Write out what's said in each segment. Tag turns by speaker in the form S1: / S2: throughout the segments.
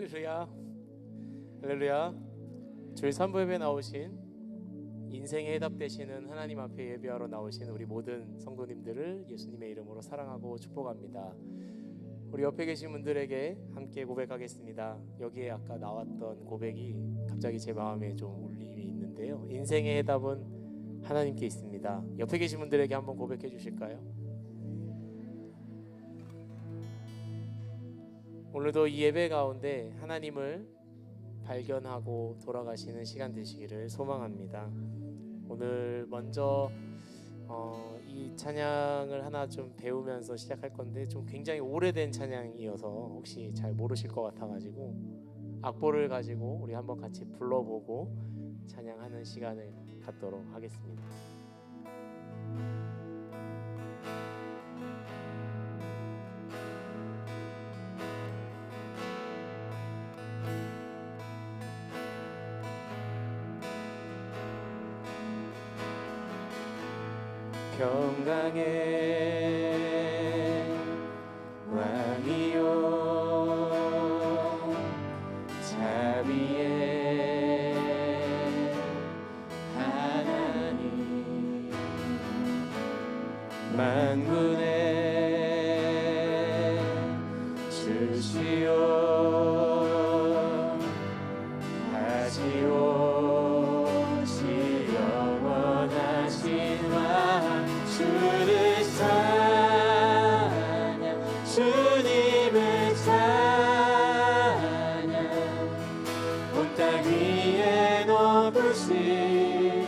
S1: 할렐루야, 할렐루야. 주일 3부 예배 나오신 인생의 해답 되시는 하나님 앞에 예배하러 나오신 우리 모든 성도님들을 예수님의 이름으로 사랑하고 축복합니다. 우리 옆에 계신 분들에게 함께 고백하겠습니다. 여기에 아까 나왔던 고백이 갑자기 제 마음에 좀 울림이 있는데요. 인생의 해답은 하나님께 있습니다. 옆에 계신 분들에게 한번 고백해 주실까요? 오늘도 이 예배 가운데 하나님을 발견하고 돌아가시는 시간 되시기를 소망합니다. 오늘 먼저 이 찬양을 하나 좀 배우면서 시작할 건데 좀 굉장히 오래된 찬양이어서 혹시 잘 모르실 것 같아가지고 악보를 가지고 우리 한번 같이 불러보고 찬양하는 시간을 갖도록 하겠습니다. 평강의 왕이요 자비의 하나님 만군의 주시오 다시오시 영원하신 왕 주를 찬양 주님을 찬양 온 땅 위에 높으신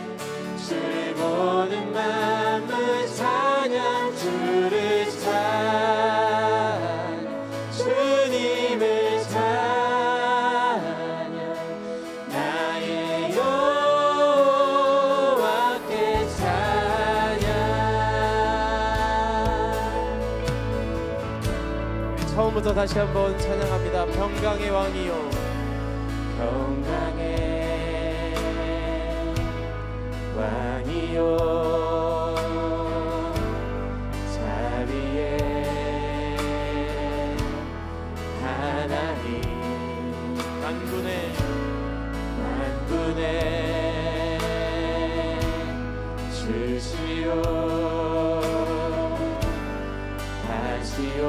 S1: 주의 모든 만물 찬양 주를 찬양 주님을 찬양 나의 여호와께 찬양. 처음부터 다시 한번 찬양합니다. 평강의 왕이요 평강의 왕이요 자비의 하나님 만군의 주시오 다시오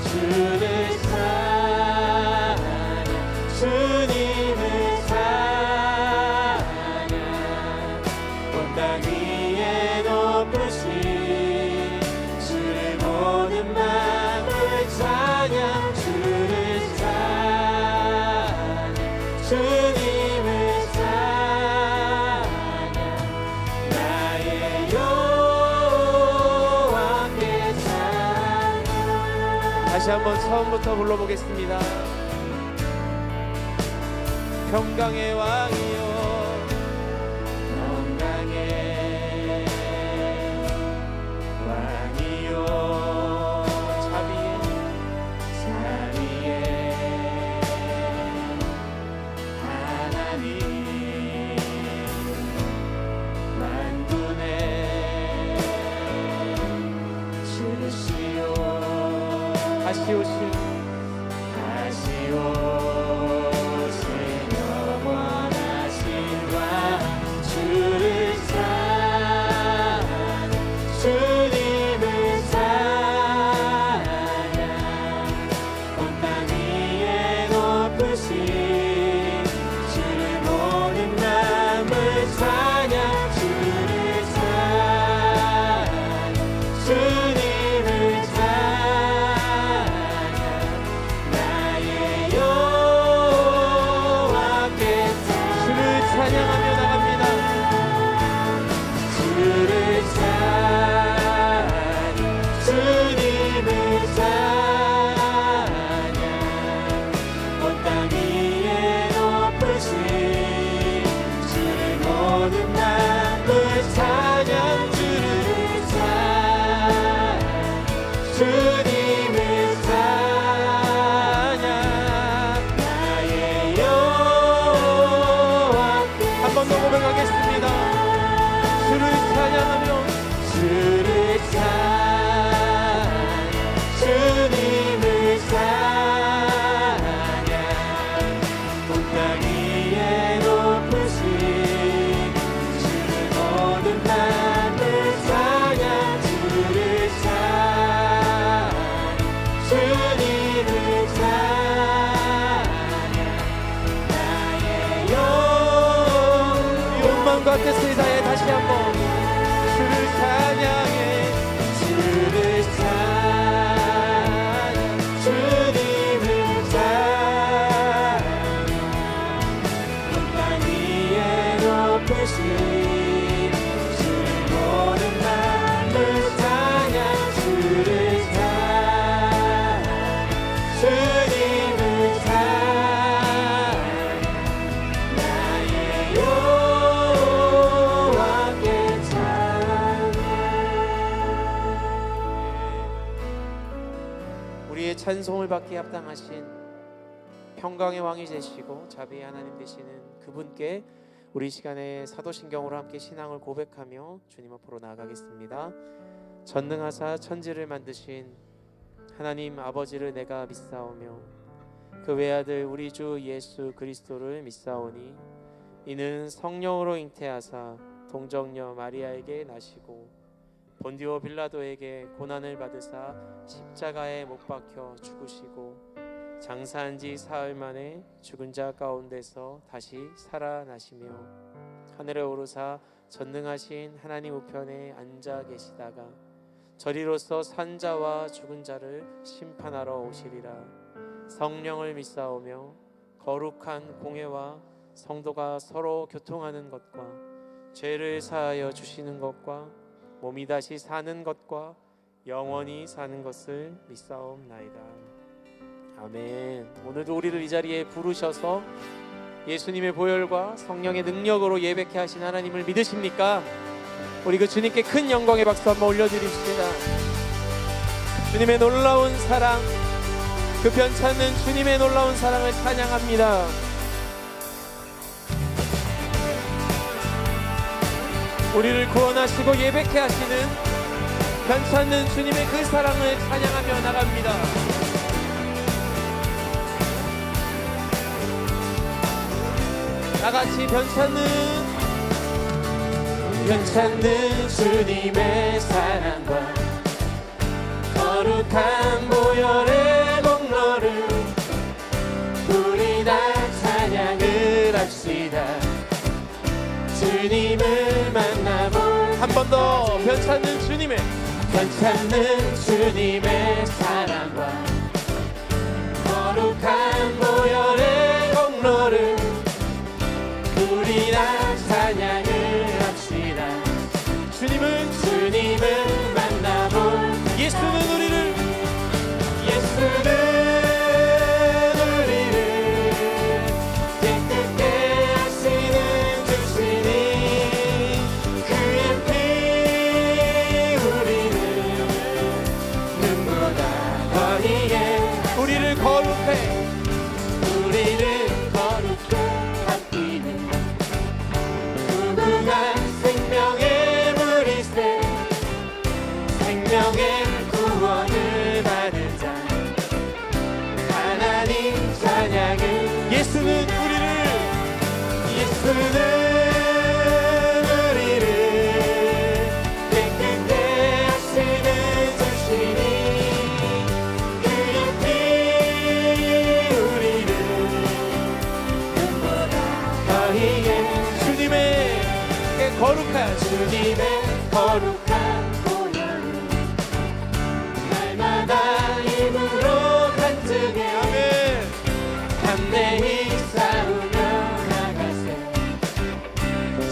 S1: 주를 찬양 주님을 찬양 온 땅 위에 높으신 주의 모든 만물 찬양 주를 찬양 주님을 찬양 나의 여호와께 찬양. 다시 한번 처음부터 불러보겠습니다. 평강의 왕이요 평강의 왕이요 자비의 하나님 만군의 주시오 다시 오신 영원하신 왕 주를 찬양 주님을 찬양 온 땅 위에 높으신 주의 모든 만물 찬양 주를 찬양 주님을 찬양하며 나갑니다. 주를 찬양 주님을 찬양 온 땅 위에 높으신 주의 모든 만물 찬양 주를 찬양 주님을 찬양 나의 한 번 더 고백하겠습니다. 주를 찬양하며 주를 찬양 우리의 찬송을 받기에 합당하신 평강의 왕이 되시고 자비의 하나님 되시는 그분께 우리 시간에 사도신경으로 함께 신앙을 고백하며 주님 앞으로 나아가겠습니다. 전능하사 천지를 만드신 하나님 아버지를 내가 믿사오며 그 외아들 우리 주 예수 그리스도를 믿사오니 이는 성령으로 잉태하사 동정녀 마리아에게 나시고 본디오 빌라도에게 고난을 받으사 십자가에 못 박혀 죽으시고 장사한 지 사흘 만에 죽은 자 가운데서 다시 살아나시며 하늘에 오르사 전능하신 하나님 우편에 앉아 계시다가 저리로서 산 자와 죽은 자를 심판하러 오시리라. 성령을 믿사오며 거룩한 공회와 성도가 서로 교통하는 것과 죄를 사하여 주시는 것과 몸이 다시 사는 것과 영원히 사는 것을 믿사옵나이다. 아멘. 오늘도 우리를 이 자리에 부르셔서 예수님의 보혈과 성령의 능력으로 예배케 하신 하나님을 믿으십니까? 우리 그 주님께 큰 영광의 박수 한번 올려드립시다. 주님의 놀라운 사랑, 그 변찮는 주님의 놀라운 사랑을 찬양합니다. 우리를 구원하시고 예배케 하시는 변찮는 주님의 그 사랑을 찬양하며 나갑니다. 다같이 변찮는 주님의 사랑과 거룩한 보혈의 공로를 우리 다 찬양을 합시다. 주님을 만나볼 한 번 더 변찮는 주님의 사랑과 거룩한 보혈의 공로를 우리 다 찬양을 합시다. 주님을 만나볼 예수는 우리를 깨끗게 하시는 주시니 그의 피 우리를 눈보다 더히게 우리를 거룩해 바뀌는 무궁한 생명의 물이세 생명의 구원을 받은 자 하나님 찬양을 예수는 우리를 깨끗게 하시는 주시니 그의 피 우리를 눈보다 더히게 주님의 거룩한 보혈을 날마다 입으로 간증해 아멘. 담대히 싸우며 나가세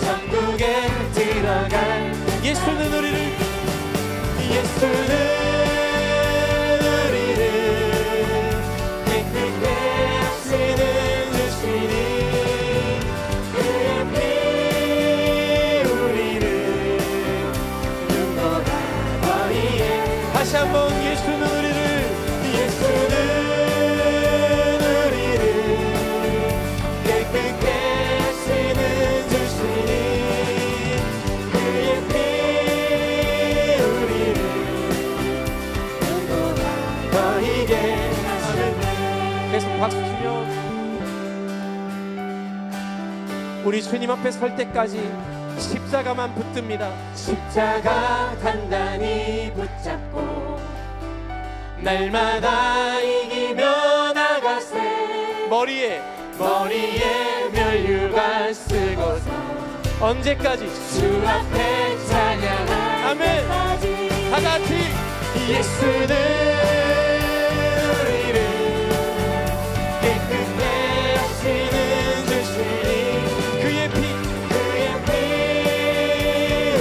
S1: 천국에 들어갈 예수는 우리를 깨끗게 하시는 주시니 그의 피 우리를 눈보다 더히게 다시 한번 예수는 우리를 깨끗게 하시는 주시니 그의 피 우리를 눈보다 더히게 하시네. 계속 박수 치며 우리 주님 앞에 설 때까지 십자가만 붙듭니다. 십자가 단단히 붙잡고 날마다 이기며 나가세 머리에 면류관 쓰고서 언제까지 주 앞에 찬양할 아멘. 다같이 예수는 우리를 깨끗게 하시는 주시니 그의 피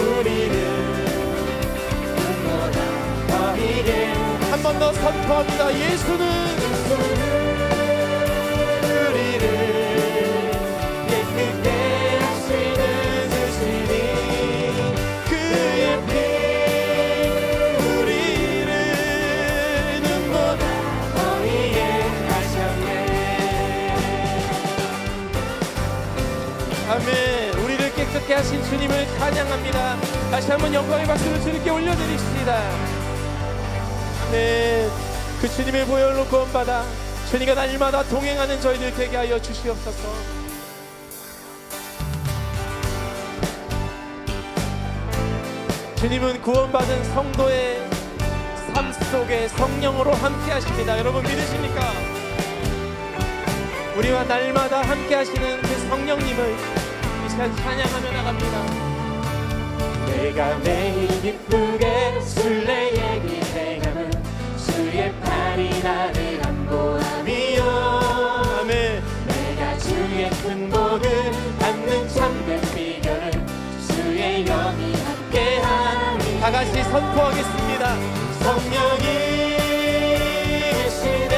S1: 우리를 눈보다 더히게 한 번 더 선포합니다. 예수는 우리를 깨끗게 하시는 주시니 그의 피 우리를 눈보다 찬양합니다. 다시 한번 영광의 박수를 주님께 올려드립시다. 네, 그 주님의 보혈로 구원받아 주님과 날마다 동행하는 저희들 되게 하여 주시옵소서. 주님은 구원받은 성도의 삶 속에 성령으로 함께 하십니다. 여러분 믿으십니까? 우리와 날마다 함께 하시는 그 성령님을 이 시간 찬양하며 나갑니다.
S2: 내가 매일 기쁘게 순례의 길 행함은 주의 팔이 나를 안보함이요.
S1: 아멘.
S2: 내가 주의 큰 복을 받는 참된 비결은 주의 영이 함께하니.
S1: 다 같이 선포하겠습니다.
S2: 성령이 계시네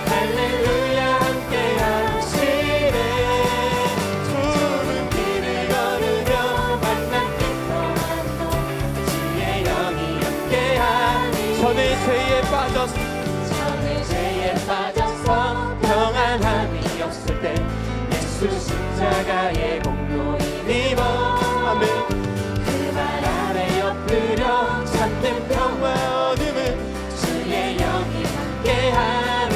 S2: 할렐루야 함께하시네. 푸른 길을 걸으며 만난 기뻐하는 주의 영이 함께하니.
S1: 전의 죄에 빠져서
S2: 전의 죄에 빠져서 평안함이 없을 때 예수 십자가의 공로 힘입어.
S1: 아멘.
S2: 그 말 아래 엎드려 참된 평화 얻음은 주의 영이 함께하니.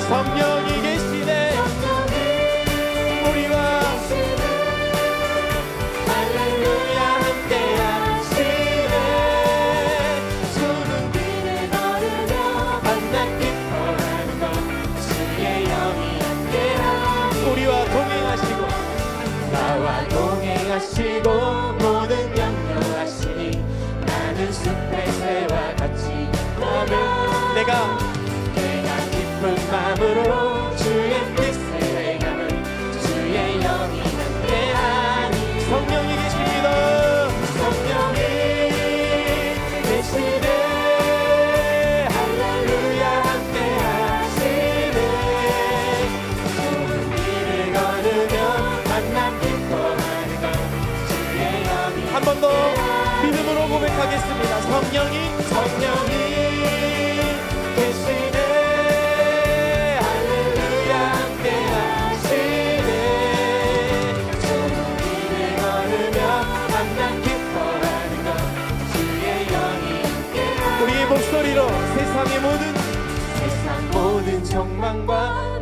S1: 성령이 계시네 우리와.
S2: 할렐루야 함께하시네. 푸른 길을 걸으며 만나 기뻐하는 것 주의 영이 함께하니.
S1: 우리와 동행하시고
S2: 나와 동행하시고 모든 염려하시니 나는 숲의 새와 같이 가면.
S1: 내가
S2: 기쁜 마음으로 주의 뜻을 행함은 주의 영이 함께하니.
S1: 성령이 계십니다.
S2: 성령이 계시네 할렐루야 함께하시네. 좁은 길을 걸으며 만남 기뻐하는 것 주의 영이.
S1: 한 번 더 믿음으로 고백하겠습니다. 성령이
S2: 계시네 할렐루야 함께하시네. 좁은 길을 걸으며 만남 기뻐하는 것 주의 영이 함께하니.
S1: 우리의 목소리로
S2: 세상 모든 욕망과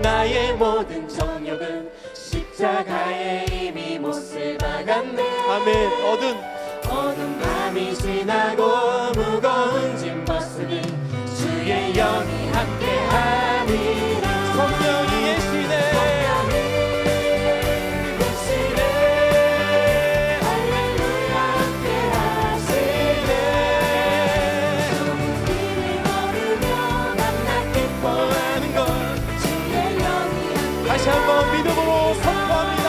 S2: 나의 모든 정욕은 십자가에 이미 못을 박았네.
S1: 아멘.
S2: 어두운 밤이 지나고 무거운 짐 벗으니 주의 영이 함께하니라.
S1: 성령이 계시네.
S2: 할렐루야 함께하시네. 좁은 길을 걸으며 만나 기뻐하는 것 주의 영이 함께하시네.
S1: 다시 한번 믿음으로 선포합니다.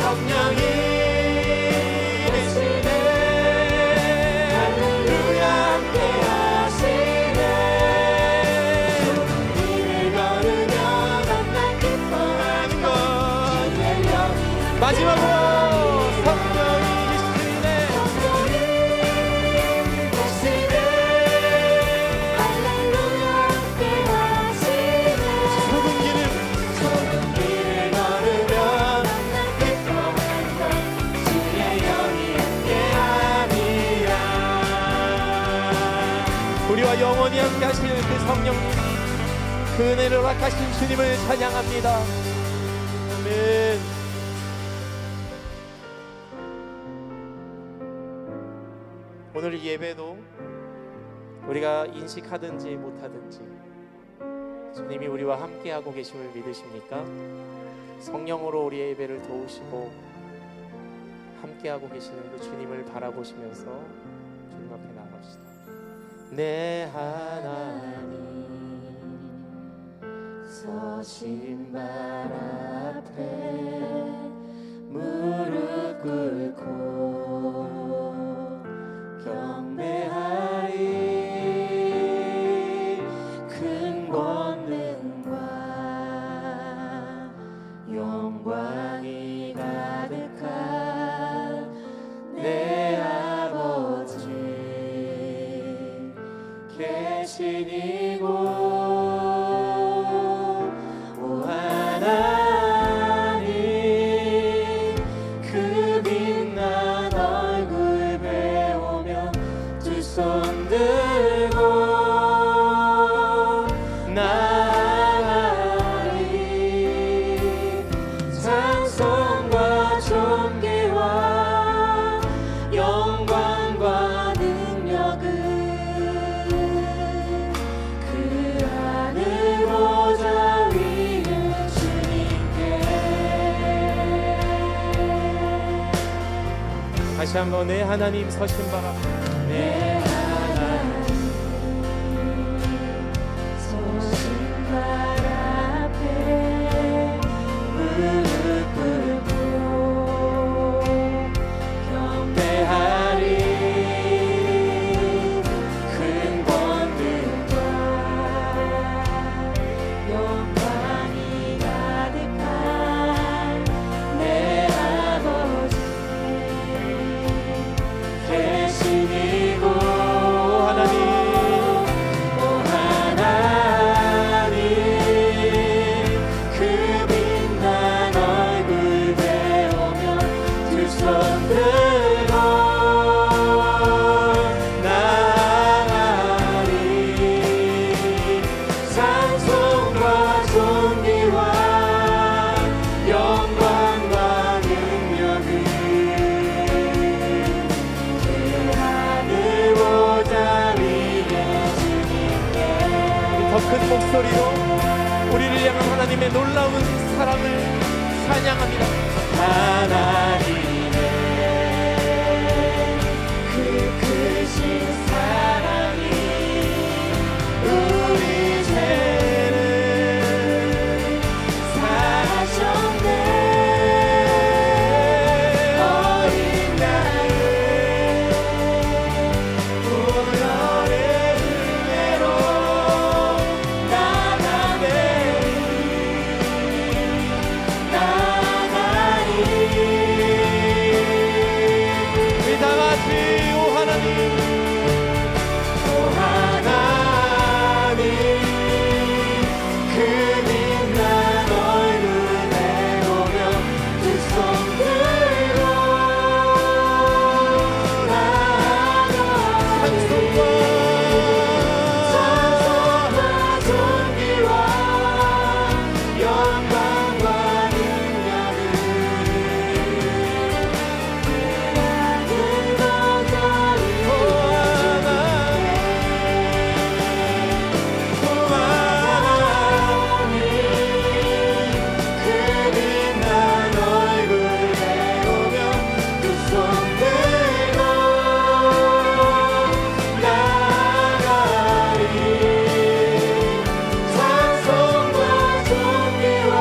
S2: 성령이
S1: 마지막으로 성령이 계시네.
S2: 할렐루야 함께하시네.
S1: 좁은
S2: 길을 걸으며 기뻐하는 것 주의 영이 함께함이라.
S1: 우리와 영원히 함께 하시는 그 성령님, 그 은혜를 허락하신 주님을 찬양합니다. 아멘. 오늘 이 예배도 우리가 인식하든지 못하든지 주님이 우리와 함께하고 계심을 믿으십니까? 성령으로 우리의 예배를 도우시고 함께하고 계시는 그 주님을 바라보시면서 주님 앞에 나갑시다. 내 하나님
S2: 서신 발 앞에 무릎 꿇고 경배하리. 큰 권능과 영광이 가득한 내 아버지 계신 이곳 오 하나님 그 빛나
S1: 다시 한번 내 하나님 서신 바라 내 하나님
S2: 서신 발 앞에 무릎 꿇고 경배하리 큰 권능과 영광이 가득한 내 아버지 대신이고
S1: 하나님
S2: 오 하나님 그 빛난 얼굴 배우며 두 손 들고 나아가리 찬송과 존귀와 영광과 능력을 그 하늘 보좌 위에 주님께
S1: 더 큰 목소리로 우리를 향한 하나님의 놀라운 사랑을 찬양합니다.
S2: 하나님의 그 크신 사랑이 우리 죄를 사하셨네 어린 나의 오늘의 은혜로 나가리
S1: 우리 다 같이 오 하나님
S2: 오 하나님 그 빛난 얼굴 내보며 두 손 들고 나아가리 찬송과 존귀와 영광과 능력을 그 하늘 보좌 위에 그 빛난 얼굴 내보며 두 손 들고 나아가리 찬송과 존귀와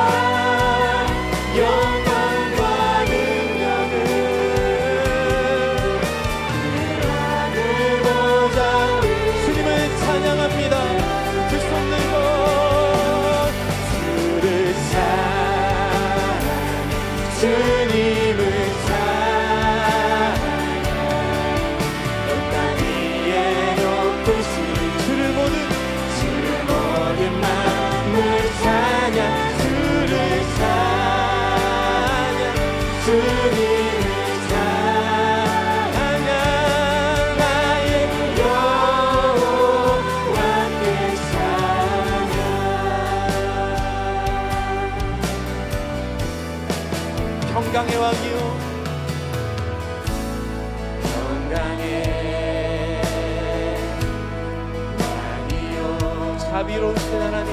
S2: 영광과 능력을 그 하늘 보좌 위에
S1: 주님을 찬양합니다. 두 손 들고
S2: 주를 사랑해 주님을 사랑해 땅 위에 높으신
S1: 주를 모든
S2: 주를 모든 만물 찬양 주를 찬양 주님을 찬양 나의 여호와 내 찬양
S1: 평강의 왕이요
S2: 건강해 왕이요
S1: 자비로우신 하나님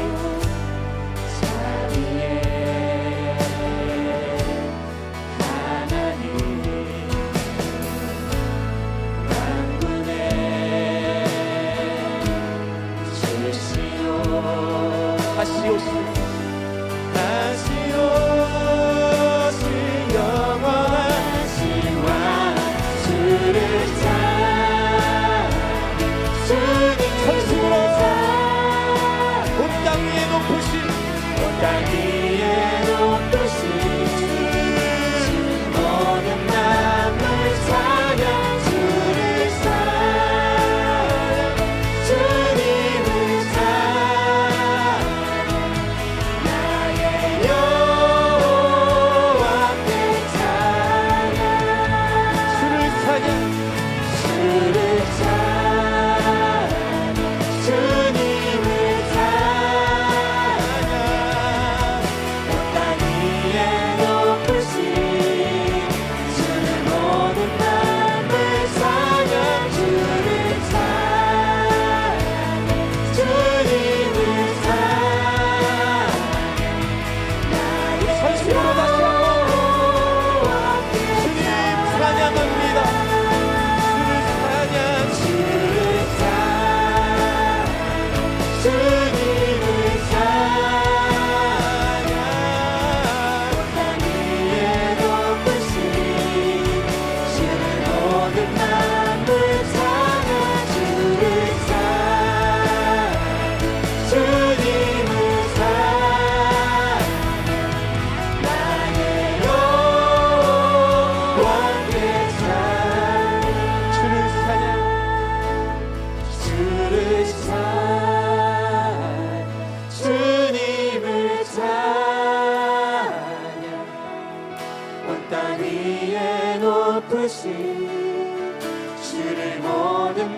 S2: 자비의 하나님 만군의 주시오
S1: 다시 오신
S2: 다시 오신 영원하신 왕 주를 찬양 주님을 찬양
S1: 온 땅 위에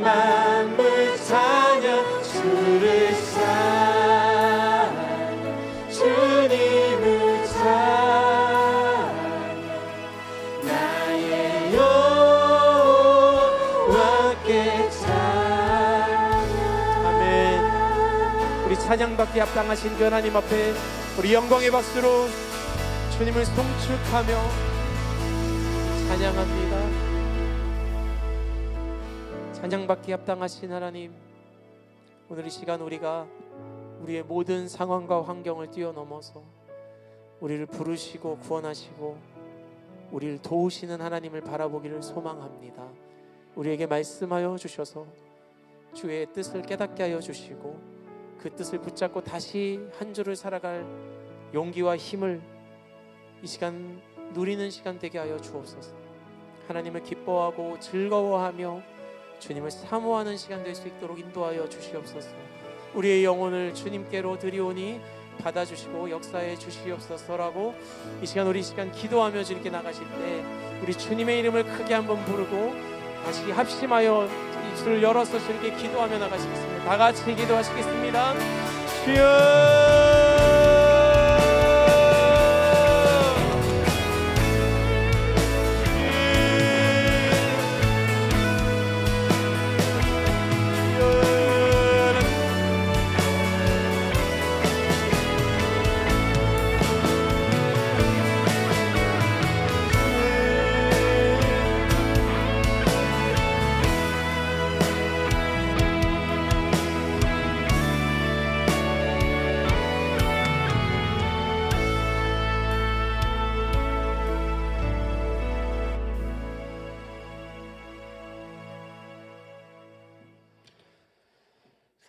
S2: 만물 찬양 주를 찬양 주님을 찬양 나의 여호와께 찬양.
S1: 아멘. 우리 찬양받기 합당하신 그 하나님 앞에 우리 영광의 박수로 주님을 송축하며 찬양합니다. 찬양받기 합당하신 하나님, 오늘 이 시간 우리가 우리의 모든 상황과 환경을 뛰어넘어서 우리를 부르시고 구원하시고 우리를 도우시는 하나님을 바라보기를 소망합니다. 우리에게 말씀하여 주셔서 주의 뜻을 깨닫게 하여 주시고 그 뜻을 붙잡고 다시 한 주를 살아갈 용기와 힘을 이 시간 누리는 시간 되게 하여 주옵소서. 하나님을 기뻐하고 즐거워하며 주님을 사모하는 시간 될 수 있도록 인도하여 주시옵소서. 우리의 영혼을 주님께로 드리오니 받아주시고 역사해 주시옵소서라고 이 시간 기도하며 주님께 나가실 때 우리 주님의 이름을 크게 한번 부르고 다시 합심하여 입술을 열어서 주님께 기도하며 나가시겠습니다. 다 같이 기도하시겠습니다. 주여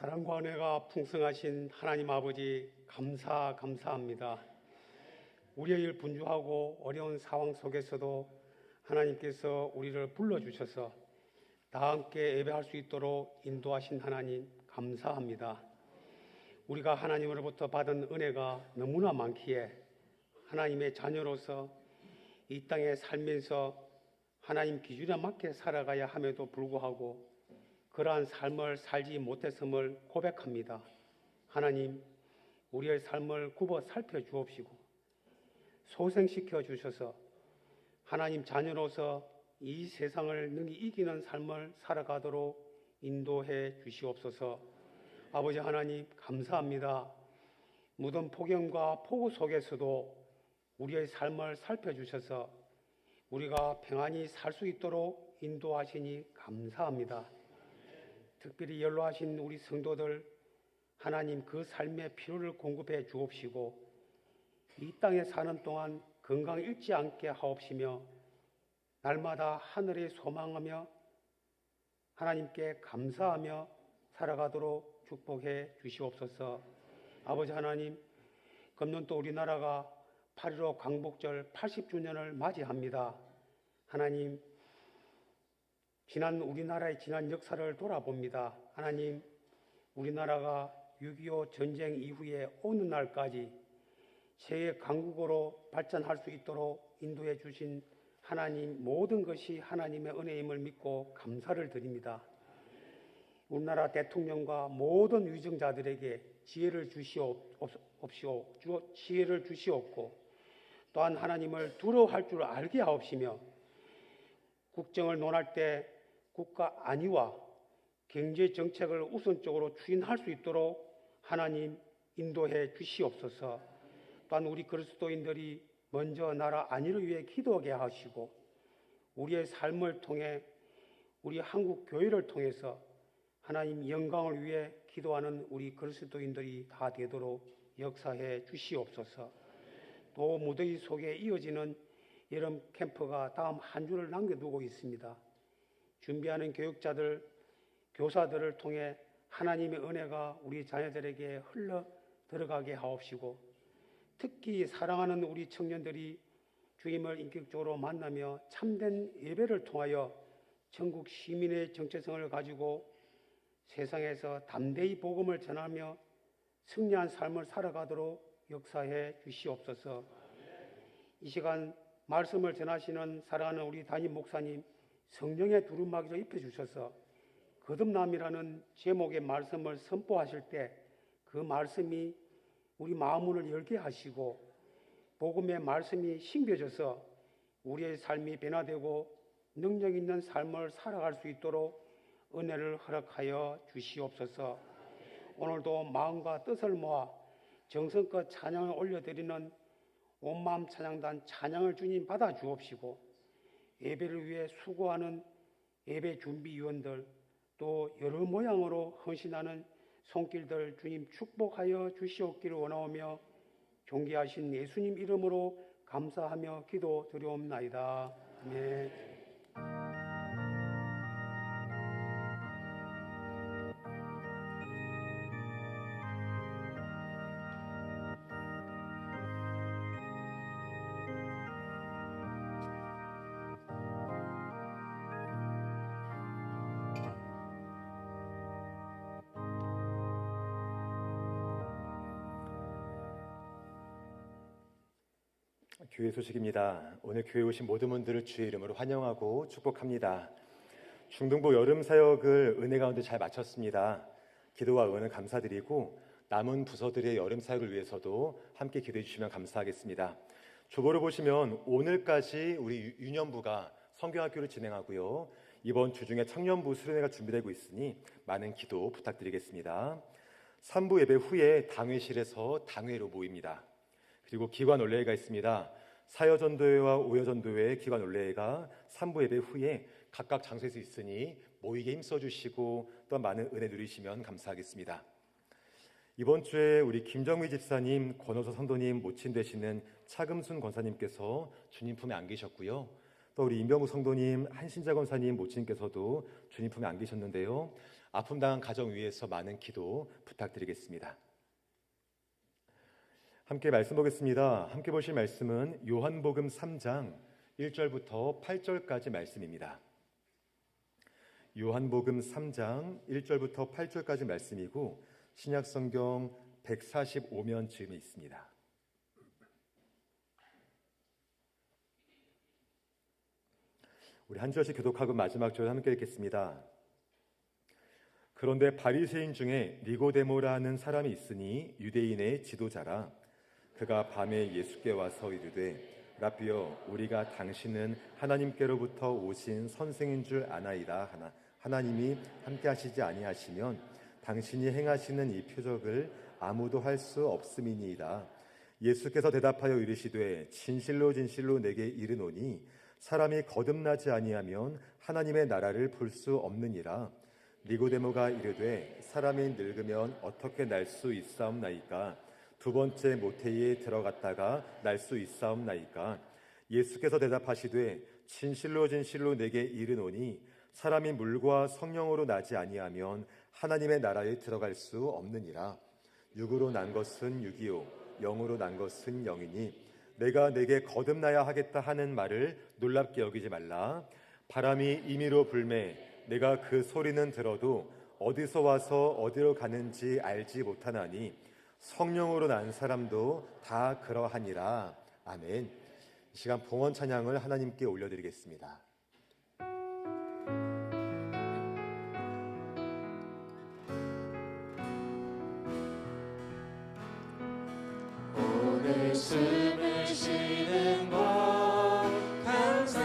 S3: 사랑과 은혜가 풍성하신 하나님 아버지 감사합니다. 우리의 일 분주하고 어려운 상황 속에서도 하나님께서 우리를 불러주셔서 다 함께 예배할 수 있도록 인도하신 하나님 감사합니다. 우리가 하나님으로부터 받은 은혜가 너무나 많기에 하나님의 자녀로서 이 땅에 살면서 하나님 기준에 맞게 살아가야 함에도 불구하고 그러한 삶을 살지 못했음을 고백합니다. 하나님, 우리의 삶을 굽어 살펴주옵시고 소생시켜 주셔서 하나님 자녀로서 이 세상을 능히 이기는 삶을 살아가도록 인도해 주시옵소서. 아버지 하나님 감사합니다. 무덤 폭염과 폭우 속에서도 우리의 삶을 살펴주셔서 우리가 평안히 살 수 있도록 인도하시니 감사합니다. 특별히 연로하신 우리 성도들 하나님 그 삶의 필요를 공급해 주옵시고 이 땅에 사는 동안 건강 잃지 않게 하옵시며 날마다 하늘에 소망하며 하나님께 감사하며 살아가도록 축복해 주시옵소서. 아버지 하나님, 금년도 우리나라가 8.15 광복절 80주년을 맞이합니다. 하나님, 우리나라의 지난 역사를 돌아봅니다. 하나님, 우리나라가 6.25 전쟁 이후에 오는 날까지 세계 강국으로 발전할 수 있도록 인도해 주신 하나님, 모든 것이 하나님의 은혜임을 믿고 감사를 드립니다. 우리나라 대통령과 모든 위정자들에게 지혜를 주시옵고 또한 하나님을 두려워할 줄 알게 하옵시며 국정을 논할 때 국가 안위와 경제 정책을 우선적으로 추진할 수 있도록 하나님 인도해 주시옵소서. 또한 우리 그리스도인들이 먼저 나라 안위를 위해 기도하게 하시고 우리의 삶을 통해 우리 한국 교회를 통해서 하나님 영광을 위해 기도하는 우리 그리스도인들이 다 되도록 역사해 주시옵소서. 또 무더위 속에 이어지는 여름 캠프가 다음 한 주를 남겨두고 있습니다. 준비하는 교육자들, 교사들을 통해 하나님의 은혜가 우리 자녀들에게 흘러 들어가게 하옵시고 특히 사랑하는 우리 청년들이 주님을 인격적으로 만나며 참된 예배를 통하여 전국 시민의 정체성을 가지고 세상에서 담대히 복음을 전하며 승리한 삶을 살아가도록 역사해 주시옵소서. 이 시간 말씀을 전하시는 사랑하는 우리 담임 목사님 성령의 두루마기를 입혀주셔서 거듭남이라는 제목의 말씀을 선포하실 때 그 말씀이 우리 마음을 열게 하시고 복음의 말씀이 심겨져서 우리의 삶이 변화되고 능력 있는 삶을 살아갈 수 있도록 은혜를 허락하여 주시옵소서. 오늘도 마음과 뜻을 모아 정성껏 찬양을 올려드리는 온마음 찬양단 찬양을 주님 받아 주옵시고 예배를 위해 수고하는 예배 준비위원들 또 여러 모양으로 헌신하는 손길들 주님 축복하여 주시옵기를 원하오며 존귀하신 예수님 이름으로 감사하며 기도드리옵나이다. 아멘.
S4: 교회 소식입니다. 오늘 교회 오신 모든 분들을 주의 이름으로 환영하고 축복합니다. 중등부 여름 사역을 은혜 가운데 잘 마쳤습니다. 기도와 응원을 감사드리고 남은 부서들의 여름 사역을 위해서도 함께 기도해 주시면 감사하겠습니다. 주보를 보시면 오늘까지 우리 유년부가 성경학교를 진행하고요. 이번 주 중에 청년부 수련회가 준비되고 있으니 많은 기도 부탁드리겠습니다. 3부 예배 후에 당회실에서 당회로 모입니다. 그리고 기관 원례회가 있습니다. 사여전도회와 오여전도회 기관 원례회가 3부 예배 후에 각각 장소에서 있으니 모이게 힘써주시고 또 많은 은혜 누리시면 감사하겠습니다. 이번 주에 우리 김정미 집사님, 권호서 성도님 모친 되시는 차금순 권사님께서 주님 품에 안기셨고요. 또 우리 임병우 성도님, 한신자 권사님 모친께서도 주님 품에 안기셨는데요. 아픔 당한 가정 위해서 많은 기도 부탁드리겠습니다. 함께 말씀 보겠습니다. 함께 보실 말씀은 요한복음 3장 1절부터 8절까지 말씀입니다. 요한복음 3장 1절부터 8절까지 말씀이고 신약성경 145면 즈음에 있습니다. 우리 한 절씩 교독하고 마지막 절 함께 읽겠습니다. 그런데 바리새인 중에 니고데모라 하는 사람이 있으니 유대인의 지도자라. 그가 밤에 예수께 와서 이르되 라삐여 우리가 당신은 하나님께로부터 오신 선생인 줄 아나이다 하나 하나님이 함께 하시지 아니하시면 당신이 행하시는 이 표적을 아무도 할 수 없음이니이다. 예수께서 대답하여 이르시되 진실로 진실로 내게 이르노니 사람이 거듭나지 아니하면 하나님의 나라를 볼 수 없느니라. 니고데모가 이르되 사람이 늙으면 어떻게 날 수 있사옵나이까? 두 번째 모태에 들어갔다가 날 수 있사옵나이까? 예수께서 대답하시되 진실로 진실로 내게 이르노니 사람이 물과 성령으로 나지 아니하면 하나님의 나라에 들어갈 수 없느니라. 육으로 난 것은 육이요 영으로 난 것은 영이니 내가 내게 거듭나야 하겠다 하는 말을 놀랍게 여기지 말라. 바람이 임의로 불매 내가 그 소리는 들어도 어디서 와서 어디로 가는지 알지 못하나니 성령으로 난 사람도 다 그러하니라. 아멘. 이 시간 봉헌 찬양을 하나님께 올려드리겠습니다.
S2: 오늘 숨을 쉬는 것 감사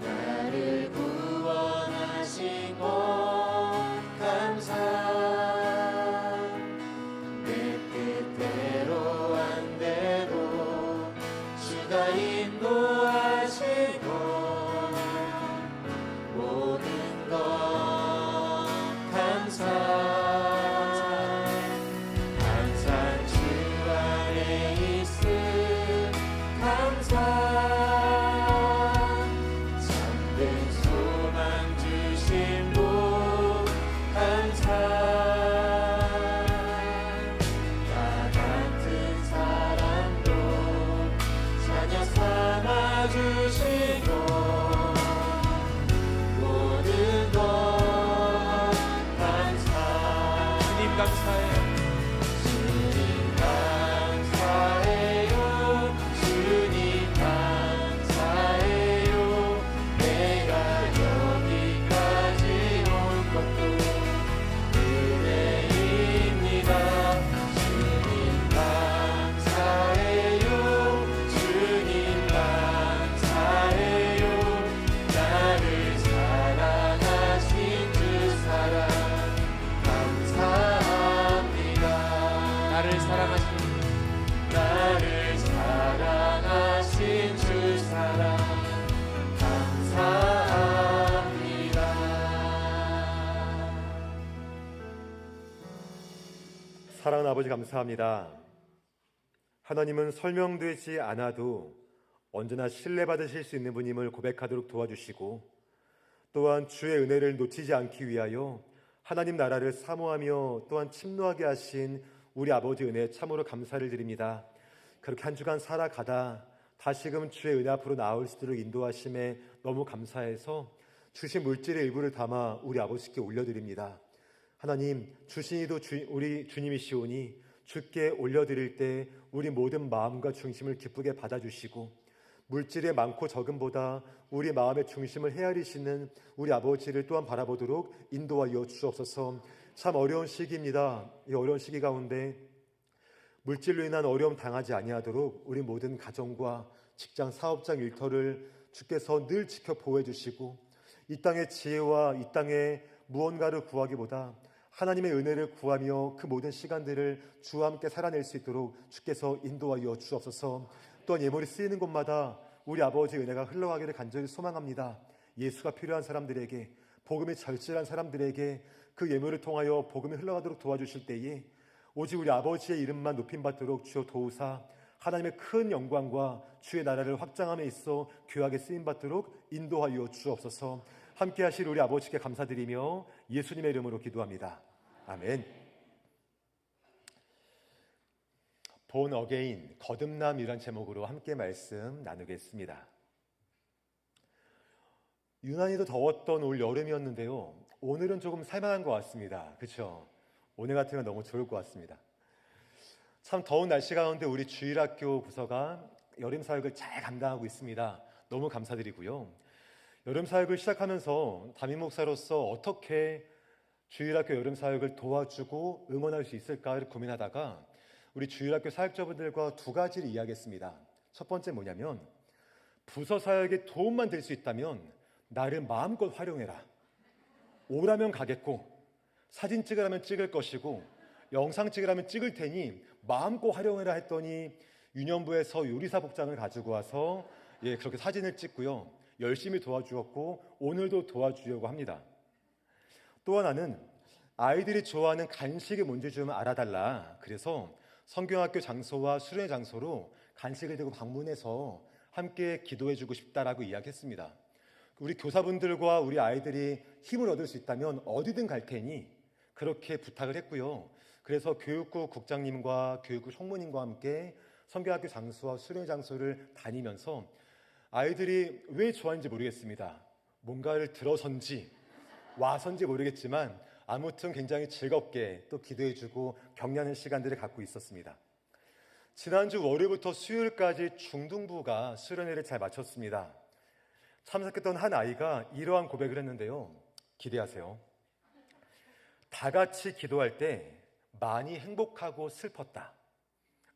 S2: 나를 구원하신 것 감사 내 뜻대로 안 돼도 주가 인도하시고 모든 것 감사 항상 주
S4: 사랑하는 아버지 감사합니다. 하나님은 설명되지 않아도 언제나 신뢰받으실 수 있는 분임을 고백하도록 도와주시고 또한 주의 은혜를 놓치지 않기 위하여 하나님 나라를 사모하며 또한 침노하게 하신 우리 아버지 은혜에 참으로 감사를 드립니다. 그렇게 한 주간 살아가다 다시금 주의 은혜 앞으로 나올 수 있도록 인도하심에 너무 감사해서 주신 물질의 일부를 담아 우리 아버지께 올려드립니다. 하나님, 주신 이도 우리 주님이시오니 주께 올려드릴 때 우리 모든 마음과 중심을 기쁘게 받아주시고 물질의 많고 적음보다 우리 마음의 중심을 헤아리시는 우리 아버지를 또한 바라보도록 인도하여 주옵소서. 참 어려운 시기입니다. 이 어려운 시기 가운데 물질로 인한 어려움 당하지 아니하도록 우리 모든 가정과 직장, 사업장 일터를 주께서 늘 지켜 보호해 주시고 이 땅의 지혜와 이 땅의 무언가를 구하기보다 하나님의 은혜를 구하며 그 모든 시간들을 주와 함께 살아낼 수 있도록 주께서 인도하여 주옵소서. 또한 예물이 쓰이는 곳마다 우리 아버지의 은혜가 흘러가기를 간절히 소망합니다. 예수가 필요한 사람들에게, 복음이 절실한 사람들에게 그 예물을 통하여 복음이 흘러가도록 도와주실 때에 오직 우리 아버지의 이름만 높임받도록 주여 도우사 하나님의 큰 영광과 주의 나라를 확장함에 있어 귀하게 쓰임받도록 인도하여 주옵소서. 함께 하실 우리 아버지께 감사드리며 예수님의 이름으로 기도합니다. 아멘. 본 어게인, 거듭남이란 제목으로 함께 말씀 나누겠습니다. 유난히도 더웠던 올 여름이었는데요. 오늘은 조금 살만한 것 같습니다. 그렇죠? 오늘 같으면 너무 좋을 것 같습니다. 참 더운 날씨 가운데 우리 주일학교 부서가 여름 사역을 잘 감당하고 있습니다. 너무 감사드리고요. 여름 사역을 시작하면서 담임 목사로서 어떻게 주일학교 여름 사역을 도와주고 응원할 수 있을까를 고민하다가 우리 주일학교 사역자분들과 두 가지를 이야기했습니다. 첫 번째 뭐냐면 부서 사역에 도움만 될 수 있다면 나를 마음껏 활용해라. 오라면 가겠고 사진 찍으라면 찍을 것이고 영상 찍으라면 찍을 테니 마음껏 활용해라 했더니 유년부에서 요리사 복장을 가지고 와서 그렇게 사진을 찍고요. 열심히 도와주었고 오늘도 도와주려고 합니다. 또 하나는 아이들이 좋아하는 간식이 뭔지 좀 알아달라. 그래서 성경학교 장소와 수련회 장소로 간식을 들고 방문해서 함께 기도해주고 싶다라고 이야기했습니다. 우리 교사분들과 우리 아이들이 힘을 얻을 수 있다면 어디든 갈 테니 그렇게 부탁을 했고요. 그래서 교육부 국장님과 교육부 총무님과 함께 성경학교 장소와 수련회 장소를 다니면서 아이들이 왜 좋아하는지 모르겠습니다. 뭔가를 들어선지 와선지 모르겠지만 아무튼 굉장히 즐겁게 또 기도해주고 격려하는 시간들을 갖고 있었습니다. 지난주 월요일부터 수요일까지 중등부가 수련회를 잘 마쳤습니다. 참석했던 한 아이가 이러한 고백을 했는데요. 기대하세요. 다 같이 기도할 때 많이 행복하고 슬펐다.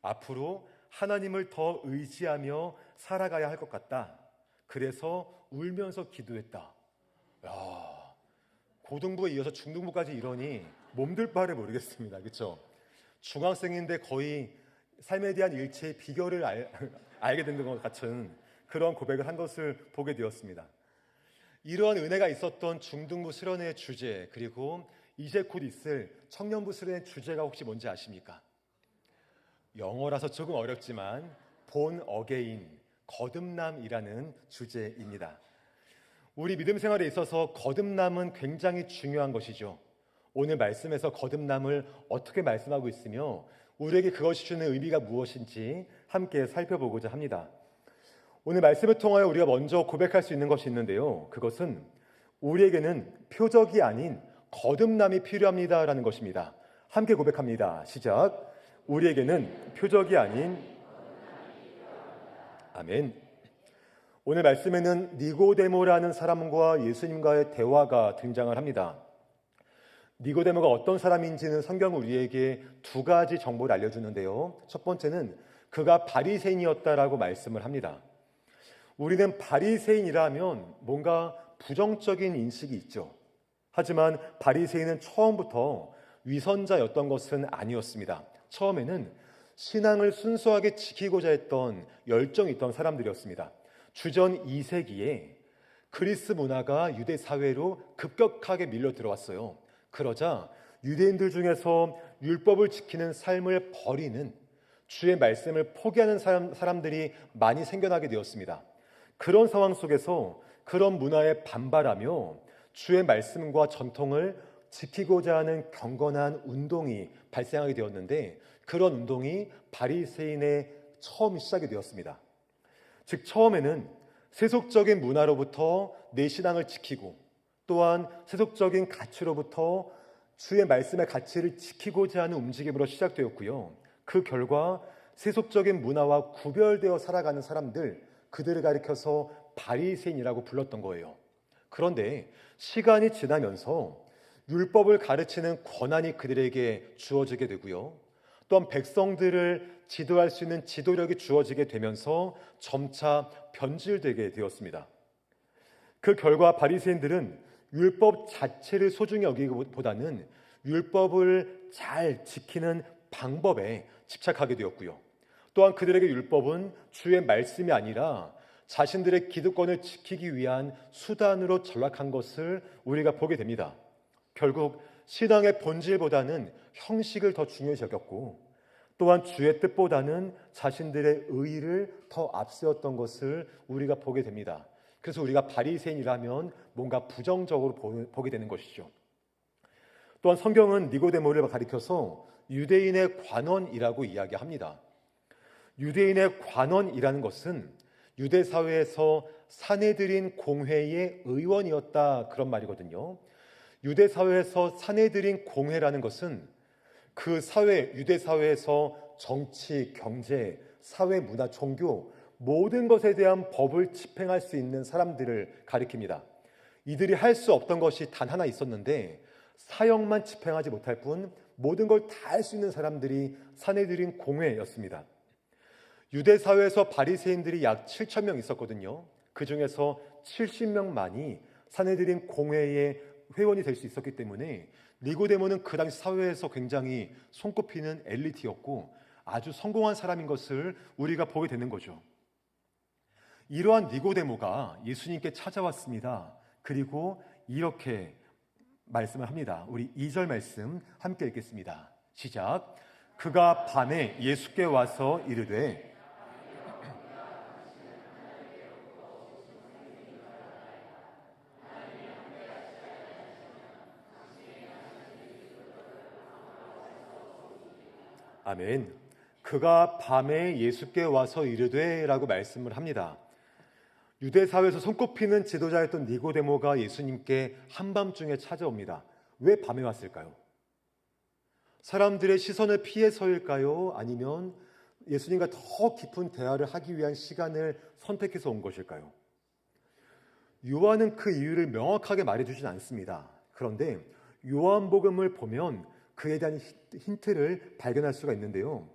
S4: 앞으로 하나님을 더 의지하며 살아가야 할 것 같다. 그래서 울면서 기도했다. 야, 고등부에 이어서 중등부까지 이러니 몸둘 바를 모르겠습니다. 그렇죠? 중학생인데 거의 삶에 대한 일체의 비결을 알게 된 것 같은 그런 고백을 한 것을 보게 되었습니다. 이러한 은혜가 있었던 중등부 수련회의 주제, 그리고 이제 곧 있을 청년부 수련회 주제가 혹시 뭔지 아십니까? 영어라서 조금 어렵지만 본 어게인, 거듭남이라는 주제입니다. 우리 믿음 생활에 있어서 거듭남은 굉장히 중요한 것이죠. 오늘 말씀에서 거듭남을 어떻게 말씀하고 있으며 우리에게 그것이 주는 의미가 무엇인지 함께 살펴보고자 합니다. 오늘 말씀을 통하여 우리가 먼저 고백할 수 있는 것이 있는데요. 그것은 우리에게는 표적이 아닌 거듭남이 필요합니다라는 것입니다. 함께 고백합니다. 시작. 우리에게는 표적이 아닌 아멘. 오늘 말씀에는 니고데모라는 사람과 예수님과의 대화가 등장을 합니다. 니고데모가 어떤 사람인지는 성경은 우리에게 두 가지 정보를 알려주는데요. 첫 번째는 그가 바리새인이었다라고 말씀을 합니다. 우리는 바리새인이라면 뭔가 부정적인 인식이 있죠. 하지만 바리새인은 처음부터 위선자였던 것은 아니었습니다. 처음에는 신앙을 순수하게 지키고자 했던 열정이 있던 사람들이었습니다. 주전 2세기에 그리스 문화가 유대 사회로 급격하게 밀려 들어왔어요. 그러자 유대인들 중에서 율법을 지키는 삶을 버리는, 주의 말씀을 포기하는 사람들이 많이 생겨나게 되었습니다. 그런 상황 속에서 그런 문화에 반발하며 주의 말씀과 전통을 지키고자 하는 경건한 운동이 발생하게 되었는데, 그런 운동이 바리새인의 처음 시작이 되었습니다. 즉, 처음에는 세속적인 문화로부터 내 신앙을 지키고, 또한 세속적인 가치로부터 주의 말씀의 가치를 지키고자 하는 움직임으로 시작되었고요. 그 결과 세속적인 문화와 구별되어 살아가는 사람들, 그들을 가리켜서 바리새인이라고 불렀던 거예요. 그런데 시간이 지나면서 율법을 가르치는 권한이 그들에게 주어지게 되고요. 또한 백성들을 지도할 수 있는 지도력이 주어지게 되면서 점차 변질되게 되었습니다. 그 결과 바리새인들은 율법 자체를 소중히 여기기보다는 율법을 잘 지키는 방법에 집착하게 되었고요. 또한 그들에게 율법은 주의 말씀이 아니라 자신들의 기득권을 지키기 위한 수단으로 전락한 것을 우리가 보게 됩니다. 결국 신앙의 본질보다는 형식을 더 중요시 여겼고, 또한 주의 뜻보다는 자신들의 의의를 더 앞세웠던 것을 우리가 보게 됩니다. 그래서 우리가 바리새인이라면 뭔가 부정적으로 보게 되는 것이죠. 또한 성경은 니고데모를 가리켜서 유대인의 관원이라고 이야기합니다. 유대인의 관원이라는 것은 유대 사회에서 사내들인 공회의 의원이었다, 그런 말이거든요. 유대 사회에서 사내들인 공회라는 것은 그 사회, 유대 사회에서 정치, 경제, 사회, 문화, 종교 모든 것에 대한 법을 집행할 수 있는 사람들을 가리킵니다. 이들이 할 수 없던 것이 단 하나 있었는데 사형만 집행하지 못할 뿐 모든 걸 다 할 수 있는 사람들이 사내들인 공회였습니다. 유대 사회에서 바리새인들이 약 7,000명 있었거든요. 그 중에서 70명만이 사내들인 공회의 회원이 될 수 있었기 때문에 니고데모는 그 당시 사회에서 굉장히 손꼽히는 엘리트였고 아주 성공한 사람인 것을 우리가 보게 되는 거죠. 이러한 니고데모가 예수님께 찾아왔습니다. 그리고 이렇게 말씀을 합니다. 우리 2절 말씀 함께 읽겠습니다. 시작. 그가 밤에 예수께 와서 이르되 아멘. 그가 밤에 예수께 와서 이르되 라고 말씀을 합니다. 유대 사회에서 손꼽히는 지도자였던 니고데모가 예수님께 한밤중에 찾아옵니다. 왜 밤에 왔을까요? 사람들의 시선을 피해서일까요? 아니면 예수님과 더 깊은 대화를 하기 위한 시간을 선택해서 온 것일까요? 요한은 그 이유를 명확하게 말해주진 않습니다. 그런데 요한복음을 보면 그에 대한 힌트를 발견할 수가 있는데요.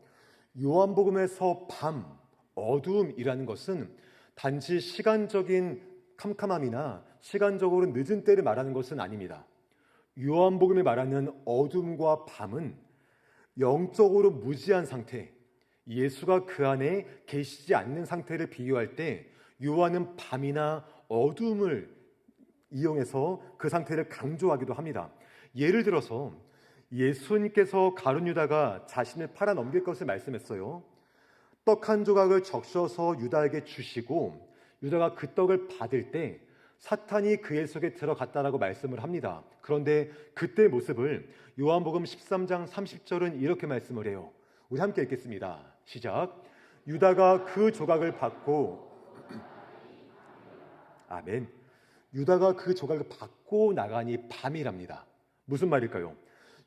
S4: 요한복음에서 밤, 어두움이라는 것은 단지 시간적인 캄캄함이나 시간적으로 늦은 때를 말하는 것은 아닙니다. 요한복음이 말하는 어둠과 밤은 영적으로 무지한 상태, 예수가 그 안에 계시지 않는 상태를 비유할 때 요한은 밤이나 어둠을 이용해서 그 상태를 강조하기도 합니다. 예를 들어서 예수님께서 가룟 유다가 자신을 팔아 넘길 것을 말씀했어요. 떡 한 조각을 적셔서 유다에게 주시고 유다가 그 떡을 받을 때 사탄이 그의 속에 들어갔다라고 말씀을 합니다. 그런데 그때의 모습을 요한복음 13장 30절은 이렇게 말씀을 해요. 우리 함께 읽겠습니다. 시작. 유다가 그 조각을 받고 아멘. 유다가 그 조각을 받고 나가니 밤이랍니다. 무슨 말일까요?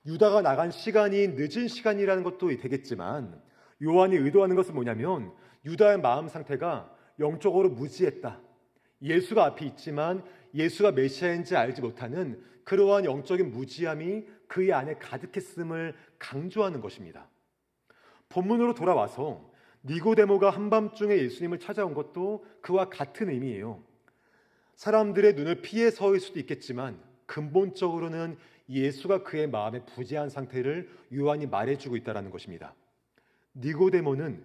S4: 유다가 나간 시간이 늦은 시간이라는 것도 되겠지만 요한이 의도하는 것은 뭐냐면 유다의 마음 상태가 영적으로 무지했다. 예수가 앞에 있지만 예수가 메시아인지 알지 못하는 그러한 영적인 무지함이 그의 안에 가득했음을 강조하는 것입니다. 본문으로 돌아와서 니고데모가 한밤중에 예수님을 찾아온 것도 그와 같은 의미예요. 사람들의 눈을 피해서일 수도 있겠지만 근본적으로는 예수가 그의 마음에 부재한 상태를 요한이 말해주고 있다는 것입니다. 니고데모는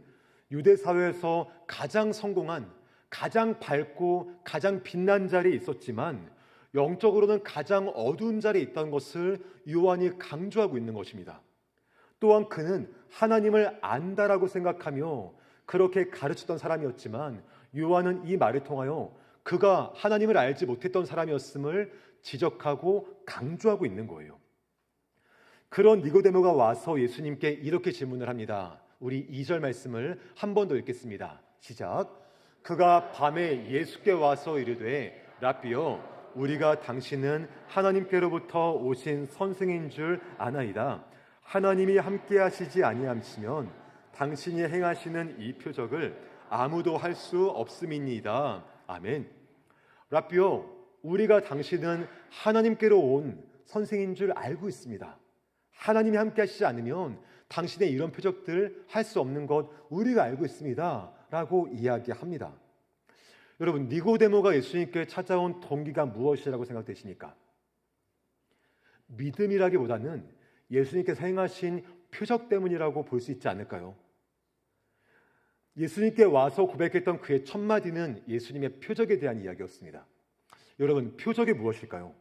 S4: 유대 사회에서 가장 성공한, 가장 밝고 가장 빛난 자리에 있었지만 영적으로는 가장 어두운 자리에 있던 것을 요한이 강조하고 있는 것입니다. 또한 그는 하나님을 안다라고 생각하며 그렇게 가르쳤던 사람이었지만 요한은 이 말을 통하여 그가 하나님을 알지 못했던 사람이었음을 지적하고 강조하고 있는 거예요. 그런 니고데모가 와서 예수님께 이렇게 질문을 합니다. 우리 2절 말씀을 한 번 더 읽겠습니다. 시작. 그가 밤에 예수께 와서 이르되 라삐여 우리가 당신은 하나님께로부터 오신 선생인 줄 아나이다. 하나님이 함께 하시지 아니함시면 당신이 행하시는 이 표적을 아무도 할 수 없음이니이다. 아멘. 라삐여 우리가 당신은 하나님께로 온 선생인 줄 알고 있습니다. 하나님이 함께 하시지 않으면 당신의 이런 표적들 할 수 없는 것 우리가 알고 있습니다. 라고 이야기합니다. 여러분, 니고데모가 예수님께 찾아온 동기가 무엇이라고 생각되십니까? 믿음이라기보다는 예수님께서 행하신 표적 때문이라고 볼 수 있지 않을까요? 예수님께 와서 고백했던 그의 첫 마디는 예수님의 표적에 대한 이야기였습니다. 여러분, 표적이 무엇일까요?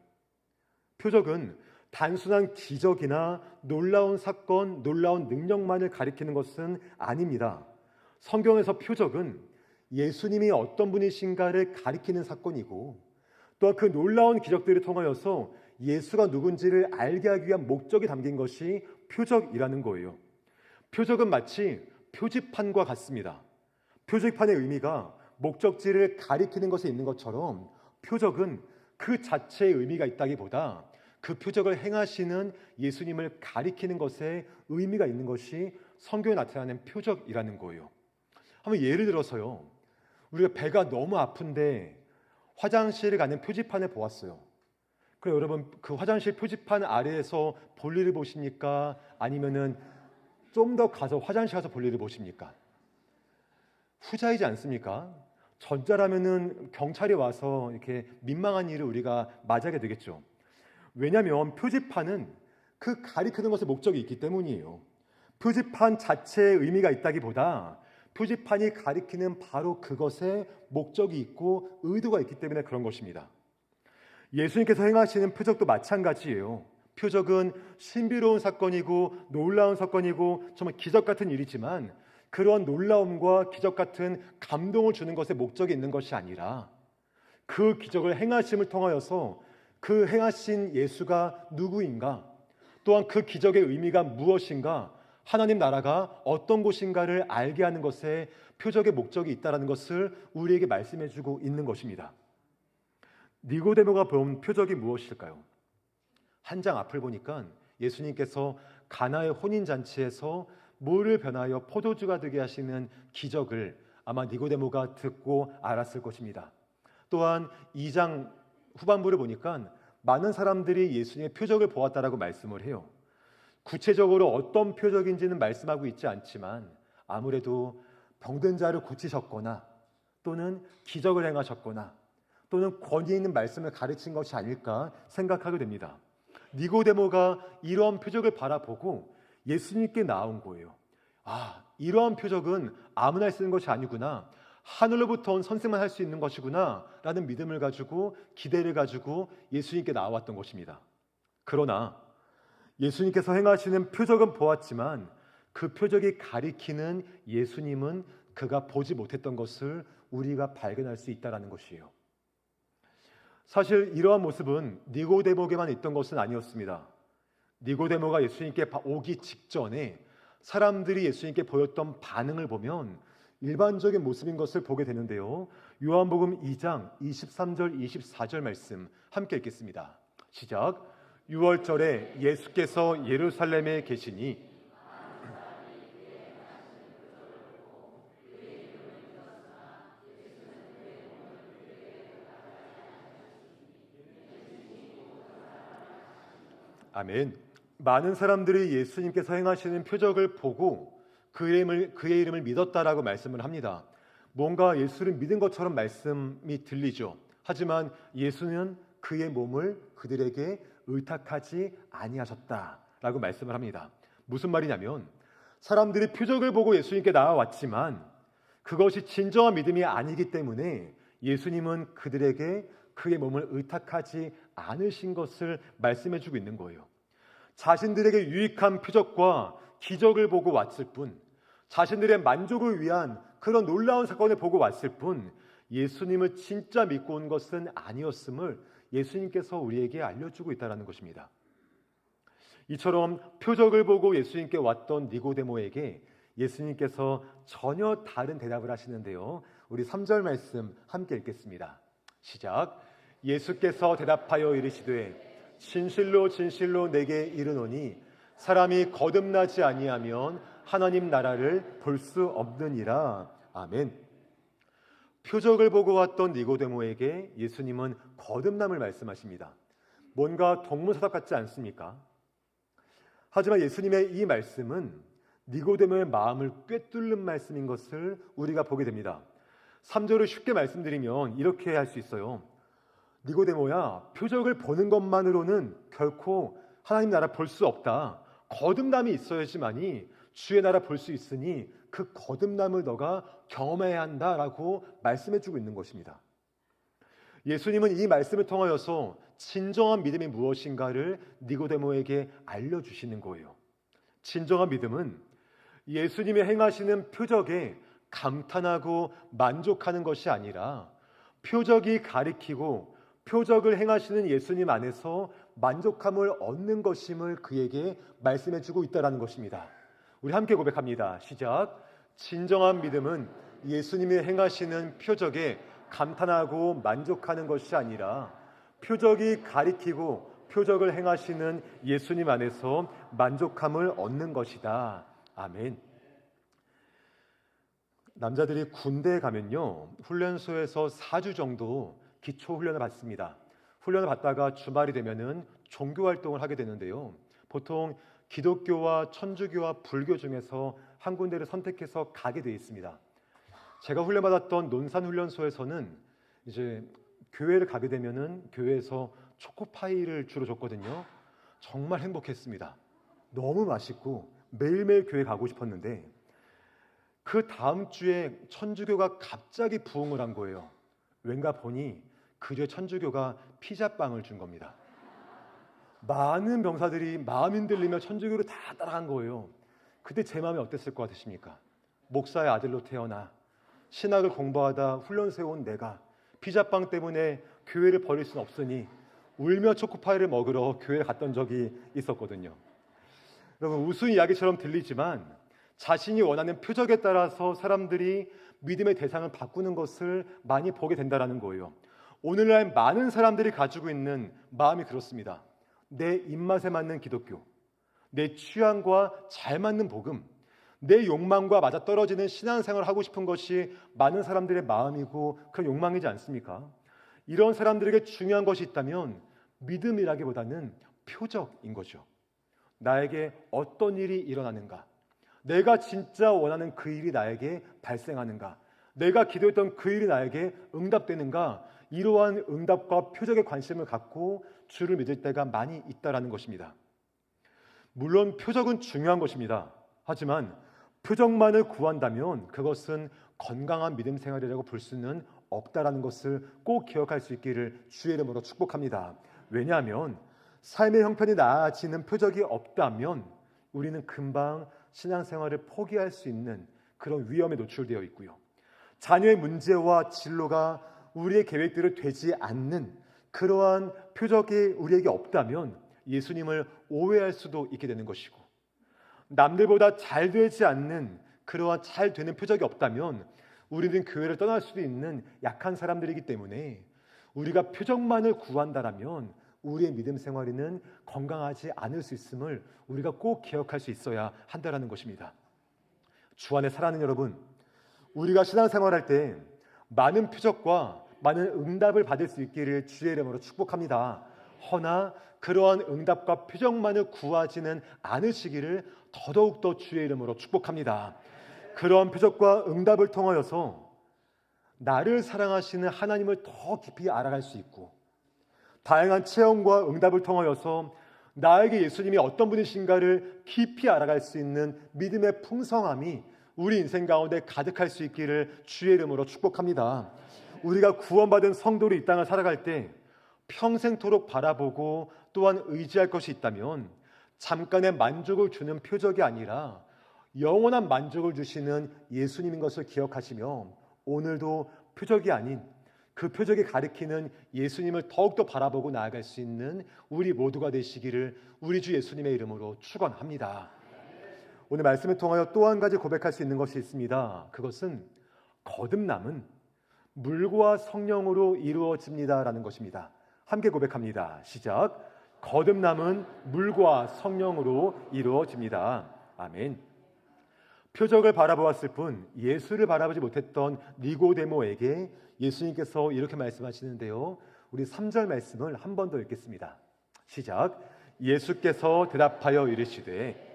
S4: 표적은 단순한 기적이나 놀라운 사건, 놀라운 능력만을 가리키는 것은 아닙니다. 성경에서 표적은 예수님이 어떤 분이신가를 가리키는 사건이고 또한 그 놀라운 기적들을 통하여서 예수가 누군지를 알게 하기 위한 목적이 담긴 것이 표적이라는 거예요. 표적은 마치 표지판과 같습니다. 표지판의 의미가 목적지를 가리키는 것에 있는 것처럼 표적은 그 자체의 의미가 있다기보다 그 표적을 행하시는 예수님을 가리키는 것에 의미가 있는 것이 성경에 나타나는 표적이라는 거예요. 한번 예를 들어서요. 우리가 배가 너무 아픈데 화장실을 가는 표지판을 보았어요. 그럼 여러분 그 화장실 표지판 아래에서 볼일을 보십니까? 아니면은 좀 더 가서 화장실 가서 볼일을 보십니까? 후자이지 않습니까? 전자라면은 경찰이 와서 이렇게 민망한 일을 우리가 맞이하게 되겠죠. 왜냐하면 표지판은 그 가리키는 것의 목적이 있기 때문이에요. 표지판 자체의 의미가 있다기보다 표지판이 가리키는 바로 그것에 목적이 있고 의도가 있기 때문에 그런 것입니다. 예수님께서 행하시는 표적도 마찬가지예요. 표적은 신비로운 사건이고 놀라운 사건이고 정말 기적 같은 일이지만 그런 놀라움과 기적 같은 감동을 주는 것에 목적이 있는 것이 아니라 그 기적을 행하심을 통하여서 그 행하신 예수가 누구인가, 또한 그 기적의 의미가 무엇인가, 하나님 나라가 어떤 곳인가를 알게 하는 것에 표적의 목적이 있다는 것을 우리에게 말씀해주고 있는 것입니다. 니고데모가 본 표적이 무엇일까요? 한 장 앞을 보니까 예수님께서 가나의 혼인잔치에서 물을 변하여 포도주가 되게 하시는 기적을 아마 니고데모가 듣고 알았을 것입니다. 또한 2장 후반부를 보니까 많은 사람들이 예수님의 표적을 보았다라고 말씀을 해요. 구체적으로 어떤 표적인지는 말씀하고 있지 않지만 아무래도 병든 자를 고치셨거나 또는 기적을 행하셨거나 또는 권위 있는 말씀을 가르친 것이 아닐까 생각하게 됩니다. 니고데모가 이러한 표적을 바라보고 예수님께 나온 거예요. 아, 이러한 표적은 아무나 쓰는 것이 아니구나. 하늘로부터 온 선생만 할 수 있는 것이구나 라는 믿음을 가지고 기대를 가지고 예수님께 나왔던 것입니다. 그러나 예수님께서 행하시는 표적은 보았지만 그 표적이 가리키는 예수님은 그가 보지 못했던 것을 우리가 발견할 수 있다는 것이에요. 사실 이러한 모습은 니고데모에게만 있던 것은 아니었습니다. 니고데모가 예수님께 오기 직전에 사람들이 예수님께 보였던 반응을 보면 일반적인 모습인 것을 보게 되는데요. 요한복음 2장 23절 24절 말씀 함께 읽겠습니다. 시작. 6월절에 예수께서 예루살렘에 계시니 아멘. 많은 사람들이 예수님께서 행하시는 표적을 보고 그의 이름을 믿었다라고 말씀을 합니다. 뭔가 예수를 믿은 것처럼 말씀이 들리죠. 하지만 예수는 그의 몸을 그들에게 의탁하지 아니하셨다라고 말씀을 합니다. 무슨 말이냐면 사람들이 표적을 보고 예수님께 나와왔지만 그것이 진정한 믿음이 아니기 때문에 예수님은 그들에게 그의 몸을 의탁하지 않으신 것을 말씀해 주고 있는 거예요. 자신들에게 유익한 표적과 기적을 보고 왔을 뿐, 자신들의 만족을 위한 그런 놀라운 사건을 보고 왔을 뿐, 예수님을 진짜 믿고 온 것은 아니었음을 예수님께서 우리에게 알려주고 있다는 것입니다. 이처럼 표적을 보고 예수님께 왔던 니고데모에게 예수님께서 전혀 다른 대답을 하시는데요. 우리 3절 말씀 함께 읽겠습니다. 시작. 예수께서 대답하여 이르시되 진실로 진실로 내게 이르노니 사람이 거듭나지 아니하면 하나님 나라를 볼 수 없느니라. 아멘. 표적을 보고 왔던 니고데모에게 예수님은 거듭남을 말씀하십니다. 뭔가 동문서답 같지 않습니까? 하지만 예수님의 이 말씀은 니고데모의 마음을 꿰뚫는 말씀인 것을 우리가 보게 됩니다. 3절을 쉽게 말씀드리면 이렇게 할 수 있어요. 니고데모야, 표적을 보는 것만으로는 결코 하나님 나라 볼 수 없다. 거듭남이 있어야지만이 주의 나라 볼 수 있으니 그 거듭남을 너가 경험해야 한다라고 말씀해주고 있는 것입니다. 예수님은 이 말씀을 통하여서 진정한 믿음이 무엇인가를 니고데모에게 알려주시는 거예요. 진정한 믿음은 예수님이 행하시는 표적에 감탄하고 만족하는 것이 아니라 표적이 가리키고 표적을 행하시는 예수님 안에서 만족함을 얻는 것임을 그에게 말씀해주고 있다는 것입니다. 우리 함께 고백합니다. 시작. 진정한 믿음은 예수님이 행하시는 표적에 감탄하고 만족하는 것이 아니라 표적이 가리키고 표적을 행하시는 예수님 안에서 만족함을 얻는 것이다. 아멘. 남자들이 군대에 가면요, 훈련소에서 4주 정도 기초 훈련을 받습니다. 훈련을 받다가 주말이 되면은 종교 활동을 하게 되는데요. 보통 기독교와 천주교와 불교 중에서 한 군데를 선택해서 가게 되어 있습니다. 제가 훈련받았던 논산훈련소에서는 이제 교회를 가게 되면은 교회에서 초코파이를 주로 줬거든요. 정말 행복했습니다. 너무 맛있고 매일매일 교회 가고 싶었는데 그 다음 주에 천주교가 갑자기 부흥을 한 거예요. 왠가 보니 그제 천주교가 피자빵을 준 겁니다. 많은 병사들이 마음 흔들리며 천주교를 다 따라간 거예요. 그때 제 마음이 어땠을 것 같으십니까? 목사의 아들로 태어나 신학을 공부하다 훈련소에 온 내가 피자빵 때문에 교회를 버릴 수는 없으니 울며 초코파이를 먹으러 교회에 갔던 적이 있었거든요. 여러분, 우스운 이야기처럼 들리지만 자신이 원하는 표적에 따라서 사람들이 믿음의 대상을 바꾸는 것을 많이 보게 된다는 거예요. 오늘날 많은 사람들이 가지고 있는 마음이 그렇습니다. 내 입맛에 맞는 기독교, 내 취향과 잘 맞는 복음, 내 욕망과 맞아떨어지는 신앙생활을 하고 싶은 것이 많은 사람들의 마음이고 그런 욕망이지 않습니까? 이런 사람들에게 중요한 것이 있다면 믿음이라기보다는 표적인 거죠. 나에게 어떤 일이 일어나는가? 내가 진짜 원하는 그 일이 나에게 발생하는가? 내가 기도했던 그 일이 나에게 응답되는가? 이러한 응답과 표적에 관심을 갖고 주를 믿을 때가 많이 있다라는 것입니다. 물론 표적은 중요한 것입니다. 하지만 표적만을 구한다면 그것은 건강한 믿음 생활이라고 볼 수는 없다라는 것을 꼭 기억할 수 있기를 주의 이름으로 축복합니다. 왜냐하면 삶의 형편이 나아지는 표적이 없다면 우리는 금방 신앙생활을 포기할 수 있는 그런 위험에 노출되어 있고요. 자녀의 문제와 진로가 우리의 계획대로 되지 않는 그러한 표적이 우리에게 없다면 예수님을 오해할 수도 있게 되는 것이고, 남들보다 잘 되지 않는 그러한 잘 되는 표적이 없다면 우리는 교회를 떠날 수도 있는 약한 사람들이기 때문에 우리가 표적만을 구한다라면 우리의 믿음 생활에는 건강하지 않을 수 있음을 우리가 꼭 기억할 수 있어야 한다는 것입니다. 주 안에 사랑하는 여러분, 우리가 신앙생활할 때 많은 표적과 많은 응답을 받을 수 있기를 주의 이름으로 축복합니다. 허나 그러한 응답과 표적만을 구하지는 않으시기를 더더욱더 주의 이름으로 축복합니다. 그러한 표적과 응답을 통하여서 나를 사랑하시는 하나님을 더 깊이 알아갈 수 있고, 다양한 체험과 응답을 통하여서 나에게 예수님이 어떤 분이신가를 깊이 알아갈 수 있는 믿음의 풍성함이 우리 인생 가운데 가득할 수 있기를 주의 이름으로 축복합니다. 우리가 구원받은 성도로 이 땅을 살아갈 때 평생토록 바라보고 또한 의지할 것이 있다면 잠깐의 만족을 주는 표적이 아니라 영원한 만족을 주시는 예수님인 것을 기억하시며 오늘도 표적이 아닌 그 표적이 가리키는 예수님을 더욱더 바라보고 나아갈 수 있는 우리 모두가 되시기를 우리 주 예수님의 이름으로 축원합니다. 오늘 말씀을 통하여 또 한 가지 고백할 수 있는 것이 있습니다. 그것은 거듭남은 물과 성령으로 이루어집니다라는 것입니다. 함께 고백합니다. 시작. 거듭남은 물과 성령으로 이루어집니다. 아멘. 표적을 바라보았을 뿐 예수를 바라보지 못했던 니고데모에게 예수님께서 이렇게 말씀하시는데요. 우리 3절 말씀을 한 번 더 읽겠습니다. 시작. 예수께서 대답하여 이르시되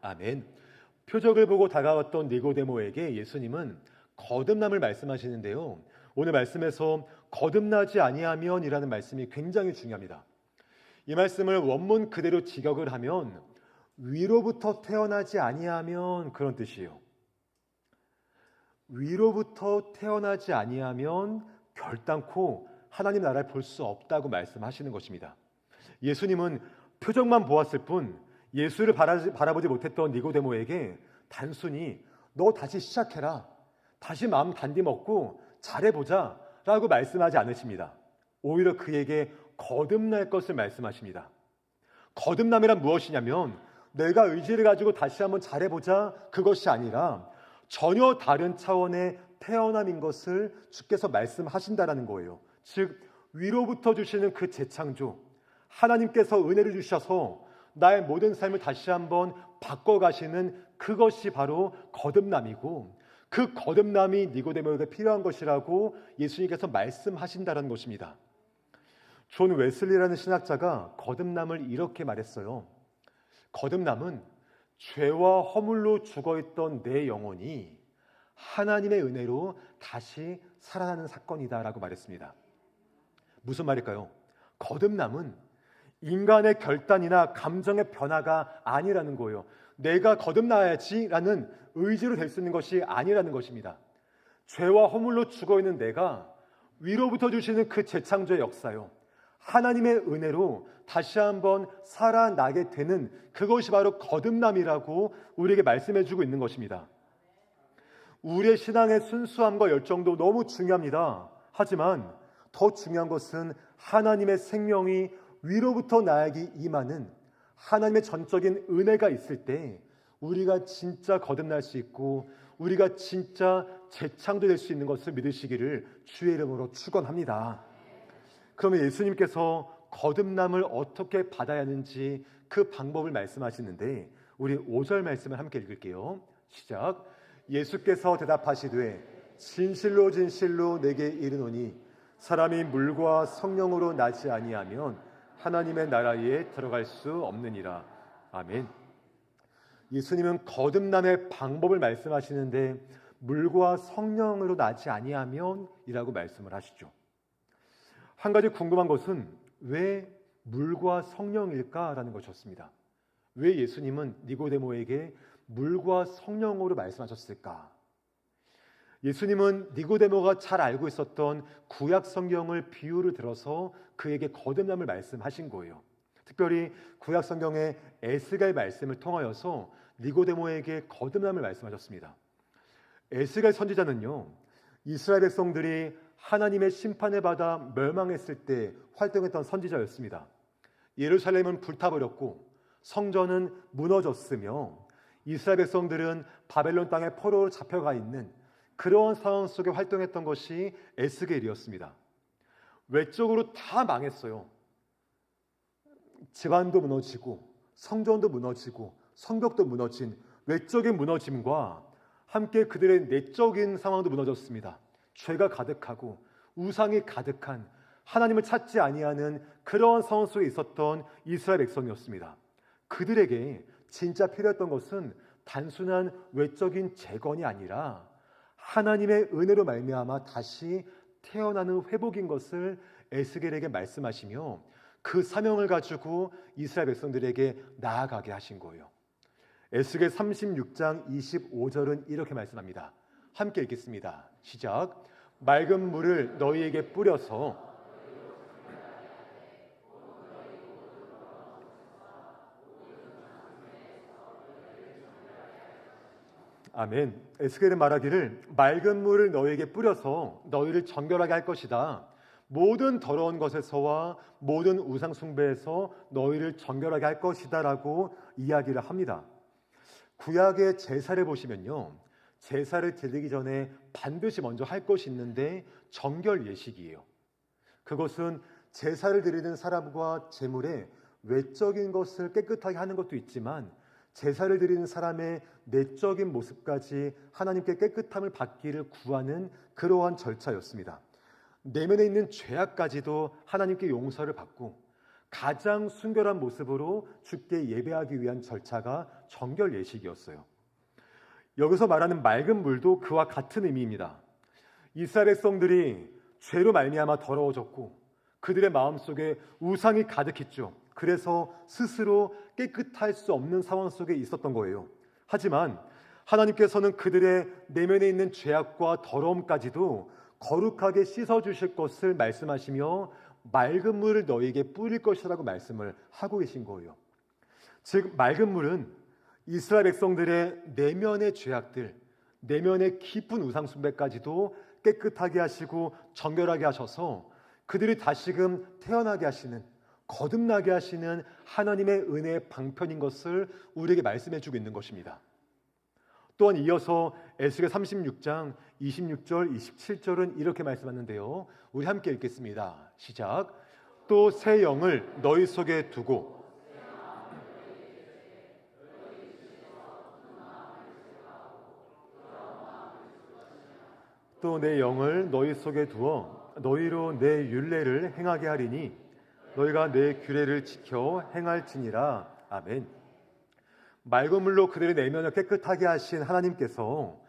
S4: 아멘. 표적을 보고 다가왔던 니고데모에게 예수님은 거듭남을 말씀하시는데요. 오늘 말씀에서 거듭나지 아니하면이라는 말씀이 굉장히 중요합니다. 이 말씀을 원문 그대로 직역을 하면 위로부터 태어나지 아니하면 그런 뜻이에요. 위로부터 태어나지 아니하면 결단코 하나님 나라를 볼 수 없다고 말씀하시는 것입니다. 예수님은 표적만 보았을 뿐 예수를 바라보지 못했던 니고데모에게 단순히 너 다시 시작해라, 다시 마음 단디 먹고 잘해보자 라고 말씀하지 않으십니다. 오히려 그에게 거듭날 것을 말씀하십니다. 거듭남이란 무엇이냐면 내가 의지를 가지고 다시 한번 잘해보자, 그것이 아니라 전혀 다른 차원의 태어남인 것을 주께서 말씀하신다라는 거예요. 즉 위로부터 주시는 그 재창조, 하나님께서 은혜를 주셔서 나의 모든 삶을 다시 한번 바꿔가시는 그것이 바로 거듭남이고 그 거듭남이 니고데모에게 필요한 것이라고 예수님께서 말씀하신다는 것입니다. 존 웨슬리라는 신학자가 거듭남을 이렇게 말했어요. 거듭남은 죄와 허물로 죽어있던 내 영혼이 하나님의 은혜로 다시 살아나는 사건이다라고 말했습니다. 무슨 말일까요? 거듭남은 인간의 결단이나 감정의 변화가 아니라는 거예요. 내가 거듭나야지라는 의지로 될 수 있는 것이 아니라는 것입니다. 죄와 허물로 죽어있는 내가 위로부터 주시는 그 재창조의 역사요, 하나님의 은혜로 다시 한번 살아나게 되는 그것이 바로 거듭남이라고 우리에게 말씀해주고 있는 것입니다. 우리의 신앙의 순수함과 열정도 너무 중요합니다. 하지만 더 중요한 것은 하나님의 생명이 위로부터 나에게 임하는 하나님의 전적인 은혜가 있을 때 우리가 진짜 거듭날 수 있고 우리가 진짜 재창조될 수 있는 것을 믿으시기를 주의 이름으로 축원합니다. 그러면 예수님께서 거듭남을 어떻게 받아야 하는지 그 방법을 말씀하시는데 우리 5절 말씀을 함께 읽을게요. 시작. 예수께서 대답하시되 진실로 진실로 내게 이르노니 사람이 물과 성령으로 나지 아니하면 하나님의 나라에 들어갈 수 없느니라. 아멘. 예수님은 거듭남의 방법을 말씀하시는데 물과 성령으로 나지 아니하면 이라고 말씀을 하시죠. 한 가지 궁금한 것은 왜 물과 성령일까라는 것이었습니다. 왜 예수님은 니고데모에게 물과 성령으로 말씀하셨을까? 예수님은 니고데모가 잘 알고 있었던 구약 성경을 비유를 들어서 그에게 거듭남을 말씀하신 거예요. 특별히 구약 성경의 에스겔 말씀을 통하여서 니고데모에게 거듭남을 말씀하셨습니다. 에스겔 선지자는요, 이스라엘 백성들이 하나님의 심판을 받아 멸망했을 때 활동했던 선지자였습니다. 예루살렘은 불타버렸고 성전은 무너졌으며 이스라엘 백성들은 바벨론 땅에 포로로 잡혀가 있는 그런 상황 속에 활동했던 것이 에스겔이었습니다. 외적으로 다 망했어요. 집안도 무너지고 성전도 무너지고 성벽도 무너진 외적인 무너짐과 함께 그들의 내적인 상황도 무너졌습니다. 죄가 가득하고 우상이 가득한 하나님을 찾지 아니하는 그러한 상황 속에 있었던 이스라엘 백성이었습니다. 그들에게 진짜 필요했던 것은 단순한 외적인 재건이 아니라 하나님의 은혜로 말미암아 다시 태어나는 회복인 것을 에스겔에게 말씀하시며 그 사명을 가지고 이스라엘 백성들에게 나아가게 하신 거예요. 에스겔 36장 25절은 이렇게 말씀합니다. 함께 읽겠습니다. 시작. 맑은 물을 너희에게 뿌려서 아멘. 에스겔은 말하기를 맑은 물을 너희에게 뿌려서 너희를 정결하게 할 것이다. 모든 더러운 것에서와 모든 우상 숭배에서 너희를 정결하게 할 것이다 라고 이야기를 합니다. 구약의 제사를 보시면요, 제사를 드리기 전에 반드시 먼저 할 것이 있는데 정결 예식이에요. 그것은 제사를 드리는 사람과 제물의 외적인 것을 깨끗하게 하는 것도 있지만 제사를 드리는 사람의 내적인 모습까지 하나님께 깨끗함을 받기를 구하는 그러한 절차였습니다. 내면에 있는 죄악까지도 하나님께 용서를 받고 가장 순결한 모습으로 주께 예배하기 위한 절차가 정결 예식이었어요. 여기서 말하는 맑은 물도 그와 같은 의미입니다. 이스라엘 백성들이 죄로 말미암아 더러워졌고 그들의 마음속에 우상이 가득했죠. 그래서 스스로 깨끗할 수 없는 상황 속에 있었던 거예요. 하지만 하나님께서는 그들의 내면에 있는 죄악과 더러움까지도 거룩하게 씻어주실 것을 말씀하시며 맑은 물을 너희에게 뿌릴 것이라고 말씀을 하고 계신 거예요. 즉 맑은 물은 이스라엘 백성들의 내면의 죄악들, 내면의 깊은 우상 숭배까지도 깨끗하게 하시고 정결하게 하셔서 그들이 다시금 태어나게 하시는, 거듭나게 하시는 하나님의 은혜의 방편인 것을 우리에게 말씀해 주고 있는 것입니다. 또한 이어서 에스겔 36장 26절, 27절은 이렇게 말씀하는데요. 우리 함께 읽겠습니다. 시작. 또 새 영을 너희 속에 두고 또 내 영을 너희 속에 두어 너희로 내 율례를 행하게 하리니 너희가 내 규례를 지켜 행할지니라. 아멘. 맑은 물로 그들의 내면을 깨끗하게 하신 하나님께서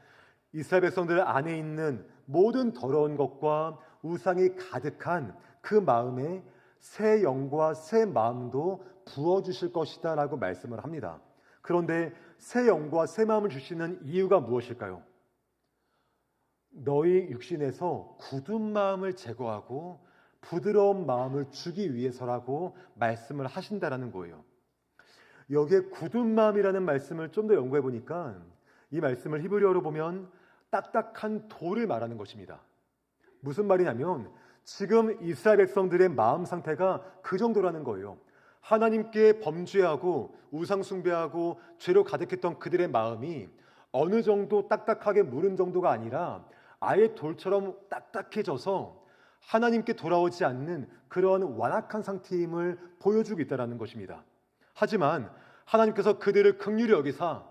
S4: 이스라엘 백성들 안에 있는 모든 더러운 것과 우상이 가득한 그 마음에 새 영과 새 마음도 부어주실 것이다 라고 말씀을 합니다. 그런데 새 영과 새 마음을 주시는 이유가 무엇일까요? 너희 육신에서 굳은 마음을 제거하고 부드러운 마음을 주기 위해서라고 말씀을 하신다라는 거예요. 여기에 굳은 마음이라는 말씀을 좀 더 연구해 보니까 이 말씀을 히브리어로 보면 딱딱한 돌을 말하는 것입니다. 무슨 말이냐면 지금 이스라엘 백성들의 마음 상태가 그 정도라는 거예요. 하나님께 범죄하고 우상 숭배하고 죄로 가득했던 그들의 마음이 어느 정도 딱딱하게 무른 정도가 아니라 아예 돌처럼 딱딱해져서 하나님께 돌아오지 않는 그런 완악한 상태임을 보여주고 있다는 것입니다. 하지만 하나님께서 그들을 긍휼히 여기사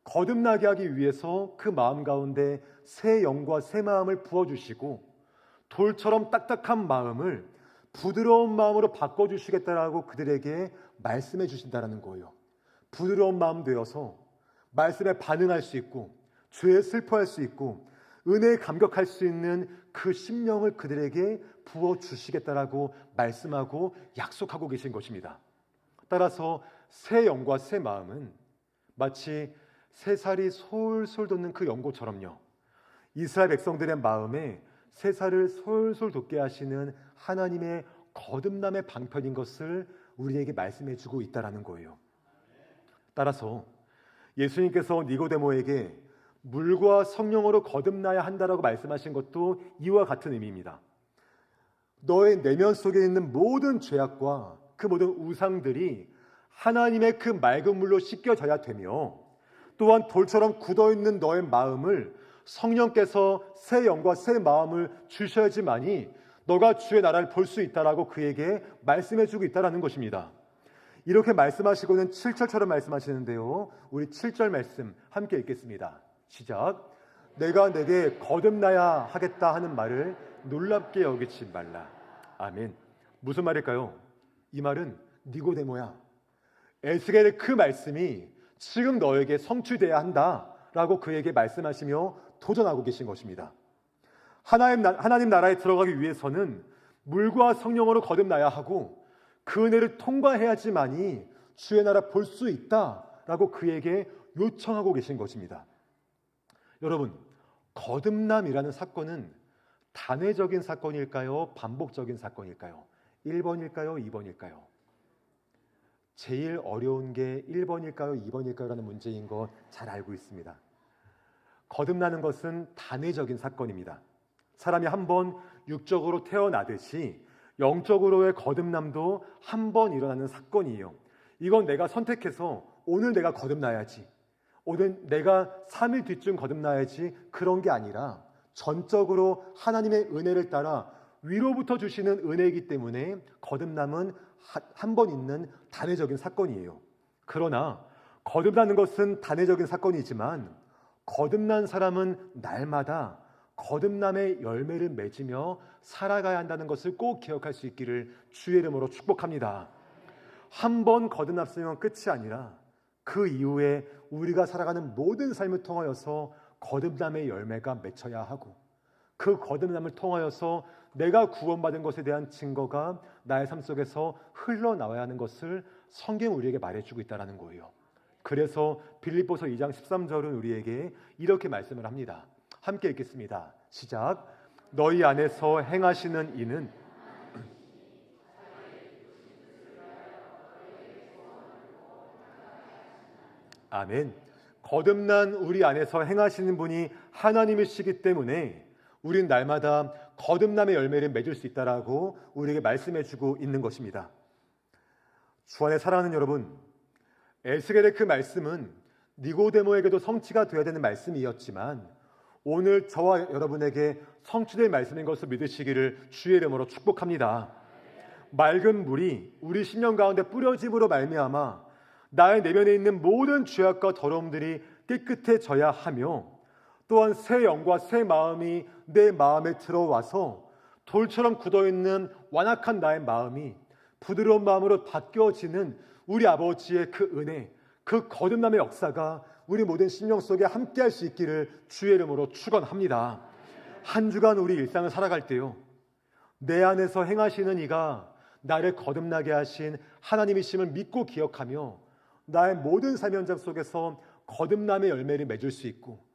S4: 거듭나게 하기 위해서 그 마음 가운데 새 영과 새 마음을 부어주시고 돌처럼 딱딱한 마음을 부드러운 마음으로 바꿔주시겠다라고 그들에게 말씀해 주신다는 거예요. 부드러운 마음 되어서 말씀에 반응할 수 있고 죄에 슬퍼할 수 있고 은혜에 감격할 수 있는 그 심령을 그들에게 부어주시겠다라고 말씀하고 약속하고 계신 것입니다. 따라서 새 영과 새 마음은 마치 새살이 솔솔 돋는 그 연고처럼요, 이스라엘 백성들의 마음에 새살을 솔솔 돋게 하시는 하나님의 거듭남의 방편인 것을 우리에게 말씀해 주고 있다는 거예요. 따라서 예수님께서 니고데모에게 물과 성령으로 거듭나야 한다라고 말씀하신 것도 이와 같은 의미입니다. 너의 내면 속에 있는 모든 죄악과 그 모든 우상들이 하나님의 그 맑은 물로 씻겨져야 되며, 또한 돌처럼 굳어있는 너의 마음을 성령께서 새 영과 새 마음을 주셔야지만이 너가 주의 나라를 볼 수 있다라고 그에게 말씀해주고 있다는 것입니다. 이렇게 말씀하시고는 7절처럼 말씀하시는데요, 우리 7절 말씀 함께 읽겠습니다. 시작. 내가 내게 거듭나야 하겠다 하는 말을 놀랍게 여기지 말라. 아멘. 무슨 말일까요? 이 말은 니고데모야, 에스겔의 그 말씀이 지금 너에게 성취돼야 한다라고 그에게 말씀하시며 도전하고 계신 것입니다. 하나님 나라에 들어가기 위해서는 물과 성령으로 거듭나야 하고 그 은혜를 통과해야지만이 주의 나라 볼 수 있다라고 그에게 요청하고 계신 것입니다. 여러분, 거듭남이라는 사건은 단회적인 사건일까요? 반복적인 사건일까요? 1번일까요? 2번일까요? 제일 어려운 게 1번일까요? 2번일까요? 라는 문제인 거 잘 알고 있습니다. 거듭나는 것은 단회적인 사건입니다. 사람이 한 번 육적으로 태어나듯이 영적으로의 거듭남도 한 번 일어나는 사건이에요. 이건 내가 선택해서 오늘 내가 거듭나야지, 오늘 내가 3일 뒤쯤 거듭나야지, 그런 게 아니라 전적으로 하나님의 은혜를 따라 위로부터 주시는 은혜이기 때문에 거듭남은 한 번 있는 단회적인 사건이에요. 그러나 거듭나는 것은 단회적인 사건이지만 거듭난 사람은 날마다 거듭남의 열매를 맺으며 살아가야 한다는 것을 꼭 기억할 수 있기를 주의 이름으로 축복합니다. 한 번 거듭났으면 끝이 아니라 그 이후에 우리가 살아가는 모든 삶을 통하여서 거듭남의 열매가 맺혀야 하고, 그 거듭남을 통하여서 내가 구원받은 것에 대한 증거가 나의 삶 속에서 흘러나와야 하는 것을 성경이 우리에게 말해주고 있다는 거예요. 그래서 빌립보서 2장 13절은 우리에게 이렇게 말씀을 합니다. 함께 읽겠습니다. 시작. 너희 안에서 행하시는 이는 아멘. 거듭난 우리 안에서 행하시는 분이 하나님이시기 때문에 우린 날마다 거듭남의 열매를 맺을 수 있다라고 우리에게 말씀해주고 있는 것입니다. 주 안에 사랑하는 여러분, 에스겔의 그 말씀은 니고데모에게도 성취가 되어야 되는 말씀이었지만 오늘 저와 여러분에게 성취될 말씀인 것을 믿으시기를 주의 이름으로 축복합니다. 맑은 물이 우리 심령 가운데 뿌려짐으로 말미암아 나의 내면에 있는 모든 죄악과 더러움들이 깨끗해져야 하며, 또한 새 영과 새 마음이 내 마음에 들어와서 돌처럼 굳어있는 완악한 나의 마음이 부드러운 마음으로 바뀌어지는 우리 아버지의 그 은혜, 그 거듭남의 역사가 우리 모든 심령 속에 함께할 수 있기를 주의 이름으로 축원합니다. 한 주간 우리 일상을 살아갈 때요, 내 안에서 행하시는 이가 나를 거듭나게 하신 하나님이심을 믿고 기억하며 나의 모든 삶 현장 속에서 거듭남의 열매를 맺을 수 있고,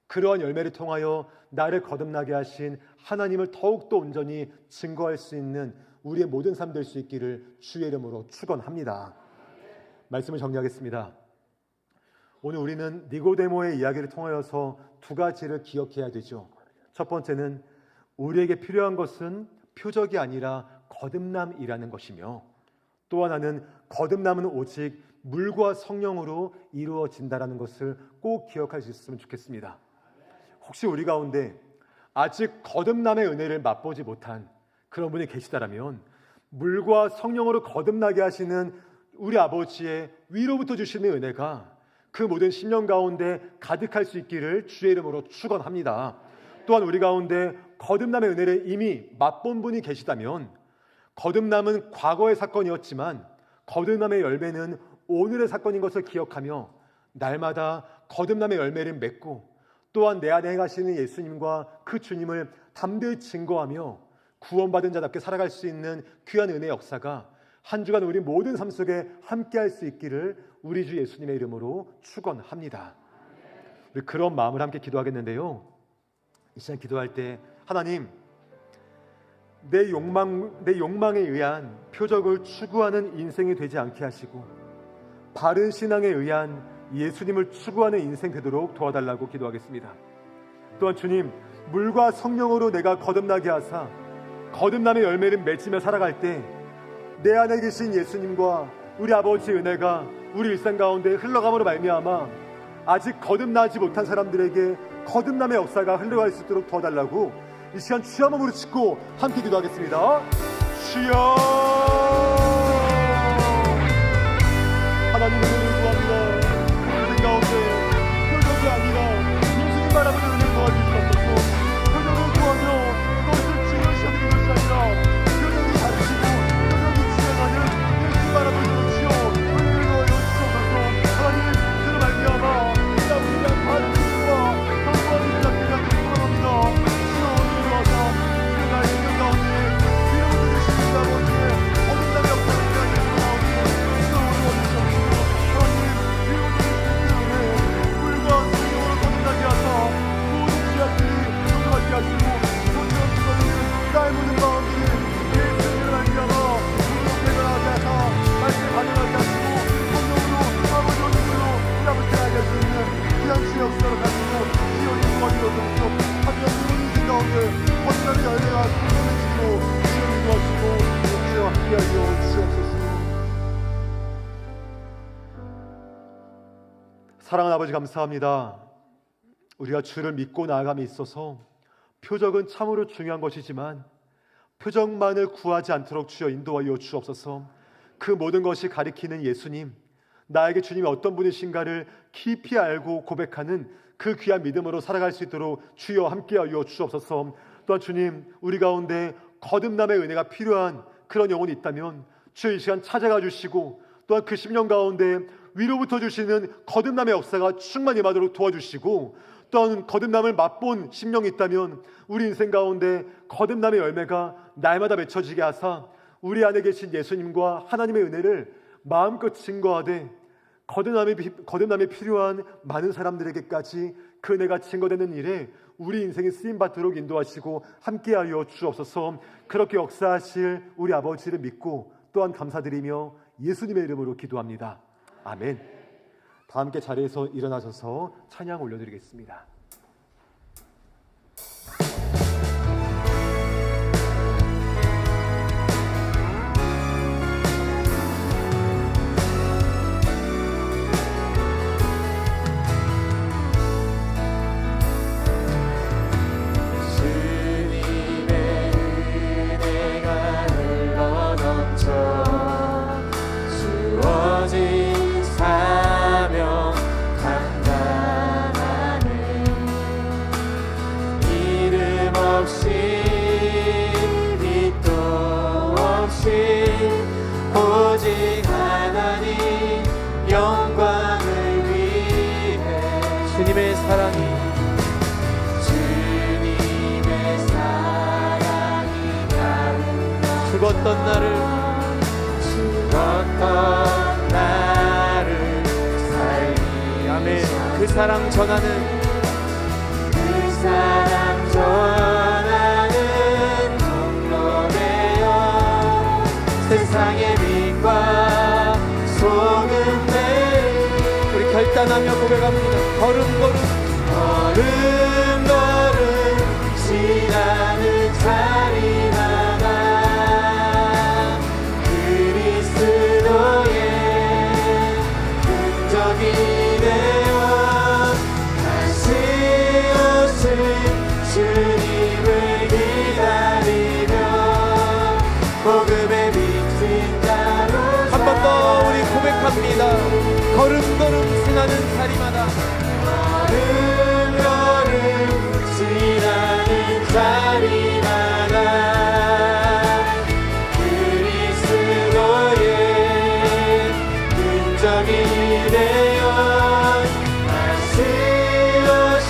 S4: 그러한 열매를 통하여 나를 거듭나게 하신 하나님을 더욱더 온전히 증거할 수 있는 우리의 모든 삶 될 수 있기를 주의 이름으로 축원합니다. 말씀을 정리하겠습니다. 오늘 우리는 니고데모의 이야기를 통하여서 두 가지를 기억해야 되죠. 첫 번째는 우리에게 필요한 것은 표적이 아니라 거듭남이라는 것이며, 또 하나는 거듭남은 오직 물과 성령으로 이루어진다라는 것을 꼭 기억할 수 있으면 좋겠습니다. 혹시 우리 가운데 아직 거듭남의 은혜를 맛보지 못한 그런 분이 계시다라면, 물과 성령으로 거듭나게 하시는 우리 아버지의 위로부터 주시는 은혜가 그 모든 심령 가운데 가득할 수 있기를 주의 이름으로 축원합니다. 또한 우리 가운데 거듭남의 은혜를 이미 맛본 분이 계시다면, 거듭남은 과거의 사건이었지만 거듭남의 열매는 오늘의 사건인 것을 기억하며 날마다 거듭남의 열매를 맺고, 또한 내 안에 행하시는 예수님과 그 주님을 담대히 증거하며 구원받은 자답게 살아갈 수 있는 귀한 은혜의 역사가 한 주간 우리 모든 삶 속에 함께할 수 있기를 우리 주 예수님의 이름으로 축원합니다. 우리 그런 마음을 함께 기도하겠는데요, 이 시간 기도할 때 하나님, 내 욕망에 의한 표적을 추구하는 인생이 되지 않게 하시고 바른 신앙에 의한 예수님을 추구하는 인생 되도록 도와달라고 기도하겠습니다. 또한 주님, 물과 성령으로 내가 거듭나게 하사 거듭남의 열매를 맺으며 살아갈 때 내 안에 계신 예수님과 우리 아버지의 은혜가 우리 일상 가운데 흘러감으로 말미암아 아직 거듭나지 못한 사람들에게 거듭남의 역사가 흘러갈 수 있도록 도와달라고 이 시간 주여 한번 부르짖고 함께 기도하겠습니다. 주여, 하나님 은혜를 구합니다. 우리 인생 가운데 표적이 아니라 예수님 바라보는 은혜를 도와주시옵소서. 표적을 구하며 그것을 증명시켜드리는 것이 아니라 표적이 가르치고 표적이 진행하는 예수님 바라보는 주여 은혜를 도와주시옵소서. 하나님, 그로 말미암아 우리가 바른 믿음과 견고한 믿음 잡게 하기를 소원합니다. 주여 은혜를 도와서 주여 나의 인생 가운데 위로부터 주시는 아버지의 거듭남의 역사를 위하여 나오니 주여 은혜를 도와주시옵소서. 하나님,
S5: 가운데 거듭나는 열매가 풍성해지기로 주여 인도하시고 주여 함께하여 주옵소서. 사랑하는 아버지 감사합니다. 우리가 주를 믿고 나아감에 있어서 표적은 참으로 중요한 것이지만 표적만을 구하지 않도록 주여 인도하여 주옵소서. 그 모든 것이 가리키는 예수님, 나에게 주님이 어떤 분이신가를 깊이 알고 고백하는 그 귀한 믿음으로 살아갈 수 있도록 주여 함께하여 주옵소서. 또한 주님, 우리 가운데 거듭남의 은혜가 필요한 그런 영혼이 있다면 주여 이 시간 찾아가 주시고, 또한 그 심령 가운데 위로부터 주시는 거듭남의 역사가 충만히 임하도록 도와주시고, 또한 거듭남을 맛본 심령이 있다면 우리 인생 가운데 거듭남의 열매가 날마다 맺혀지게 하사 우리 안에 계신 예수님과 하나님의 은혜를 마음껏 증거하되 거듭남이 필요한 많은 사람들에게까지 그 은혜가 증거되는 일에 우리 인생이 쓰임받도록 인도하시고 함께하여 주옵소서. 그렇게 역사하실 우리 아버지를 믿고 또한 감사드리며 예수님의 이름으로 기도합니다. 아멘. 다 함께 자리에서 일어나셔서 찬양 올려드리겠습니다.
S2: 오직 하나님 영광을 위해
S1: 주님의 사랑이 죽었던 나를 살리. 아멘. 그 사랑 전하는
S2: 통로 되어 세상의 빛과 소금 내
S1: 우리 결단하며 고백합니다. 걸음걸음
S2: 지나는 자리마다 그리스도의 흔적이 되어 다시 오실 주님을 기다리며 복음의 빛인 자로
S1: 한 번 더 우리 고백합니다. 걸음걸음 지나는 자리마다
S2: 지나는 자리마다 그리스도의 흔적이 되어 다시 오신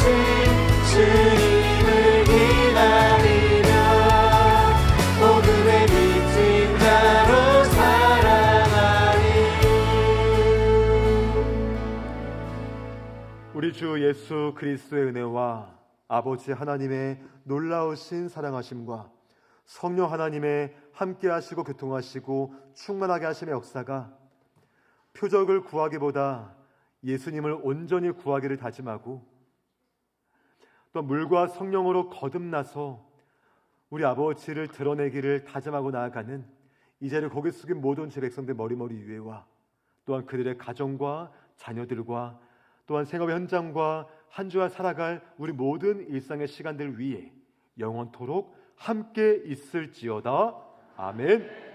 S2: 주님을 기다리며 복음의 빛인 자로 살아가리.
S5: 우리 주 예수 그리스도의 은혜와 아버지 하나님의 놀라우신 사랑하심과 성령 하나님의 함께하시고 교통하시고 충만하게 하심의 역사가 표적을 구하기보다 예수님을 온전히 구하기를 다짐하고 또 물과 성령으로 거듭나서 우리 아버지를 드러내기를 다짐하고 나아가는 이 자리에 고개 숙인 모든 제 백성들 머리머리 위에와 또한 그들의 가정과 자녀들과 또한 생업의 현장과 한 주와 살아갈 우리 모든 일상의 시간들 위에 영원토록 함께 있을지어다. 아멘.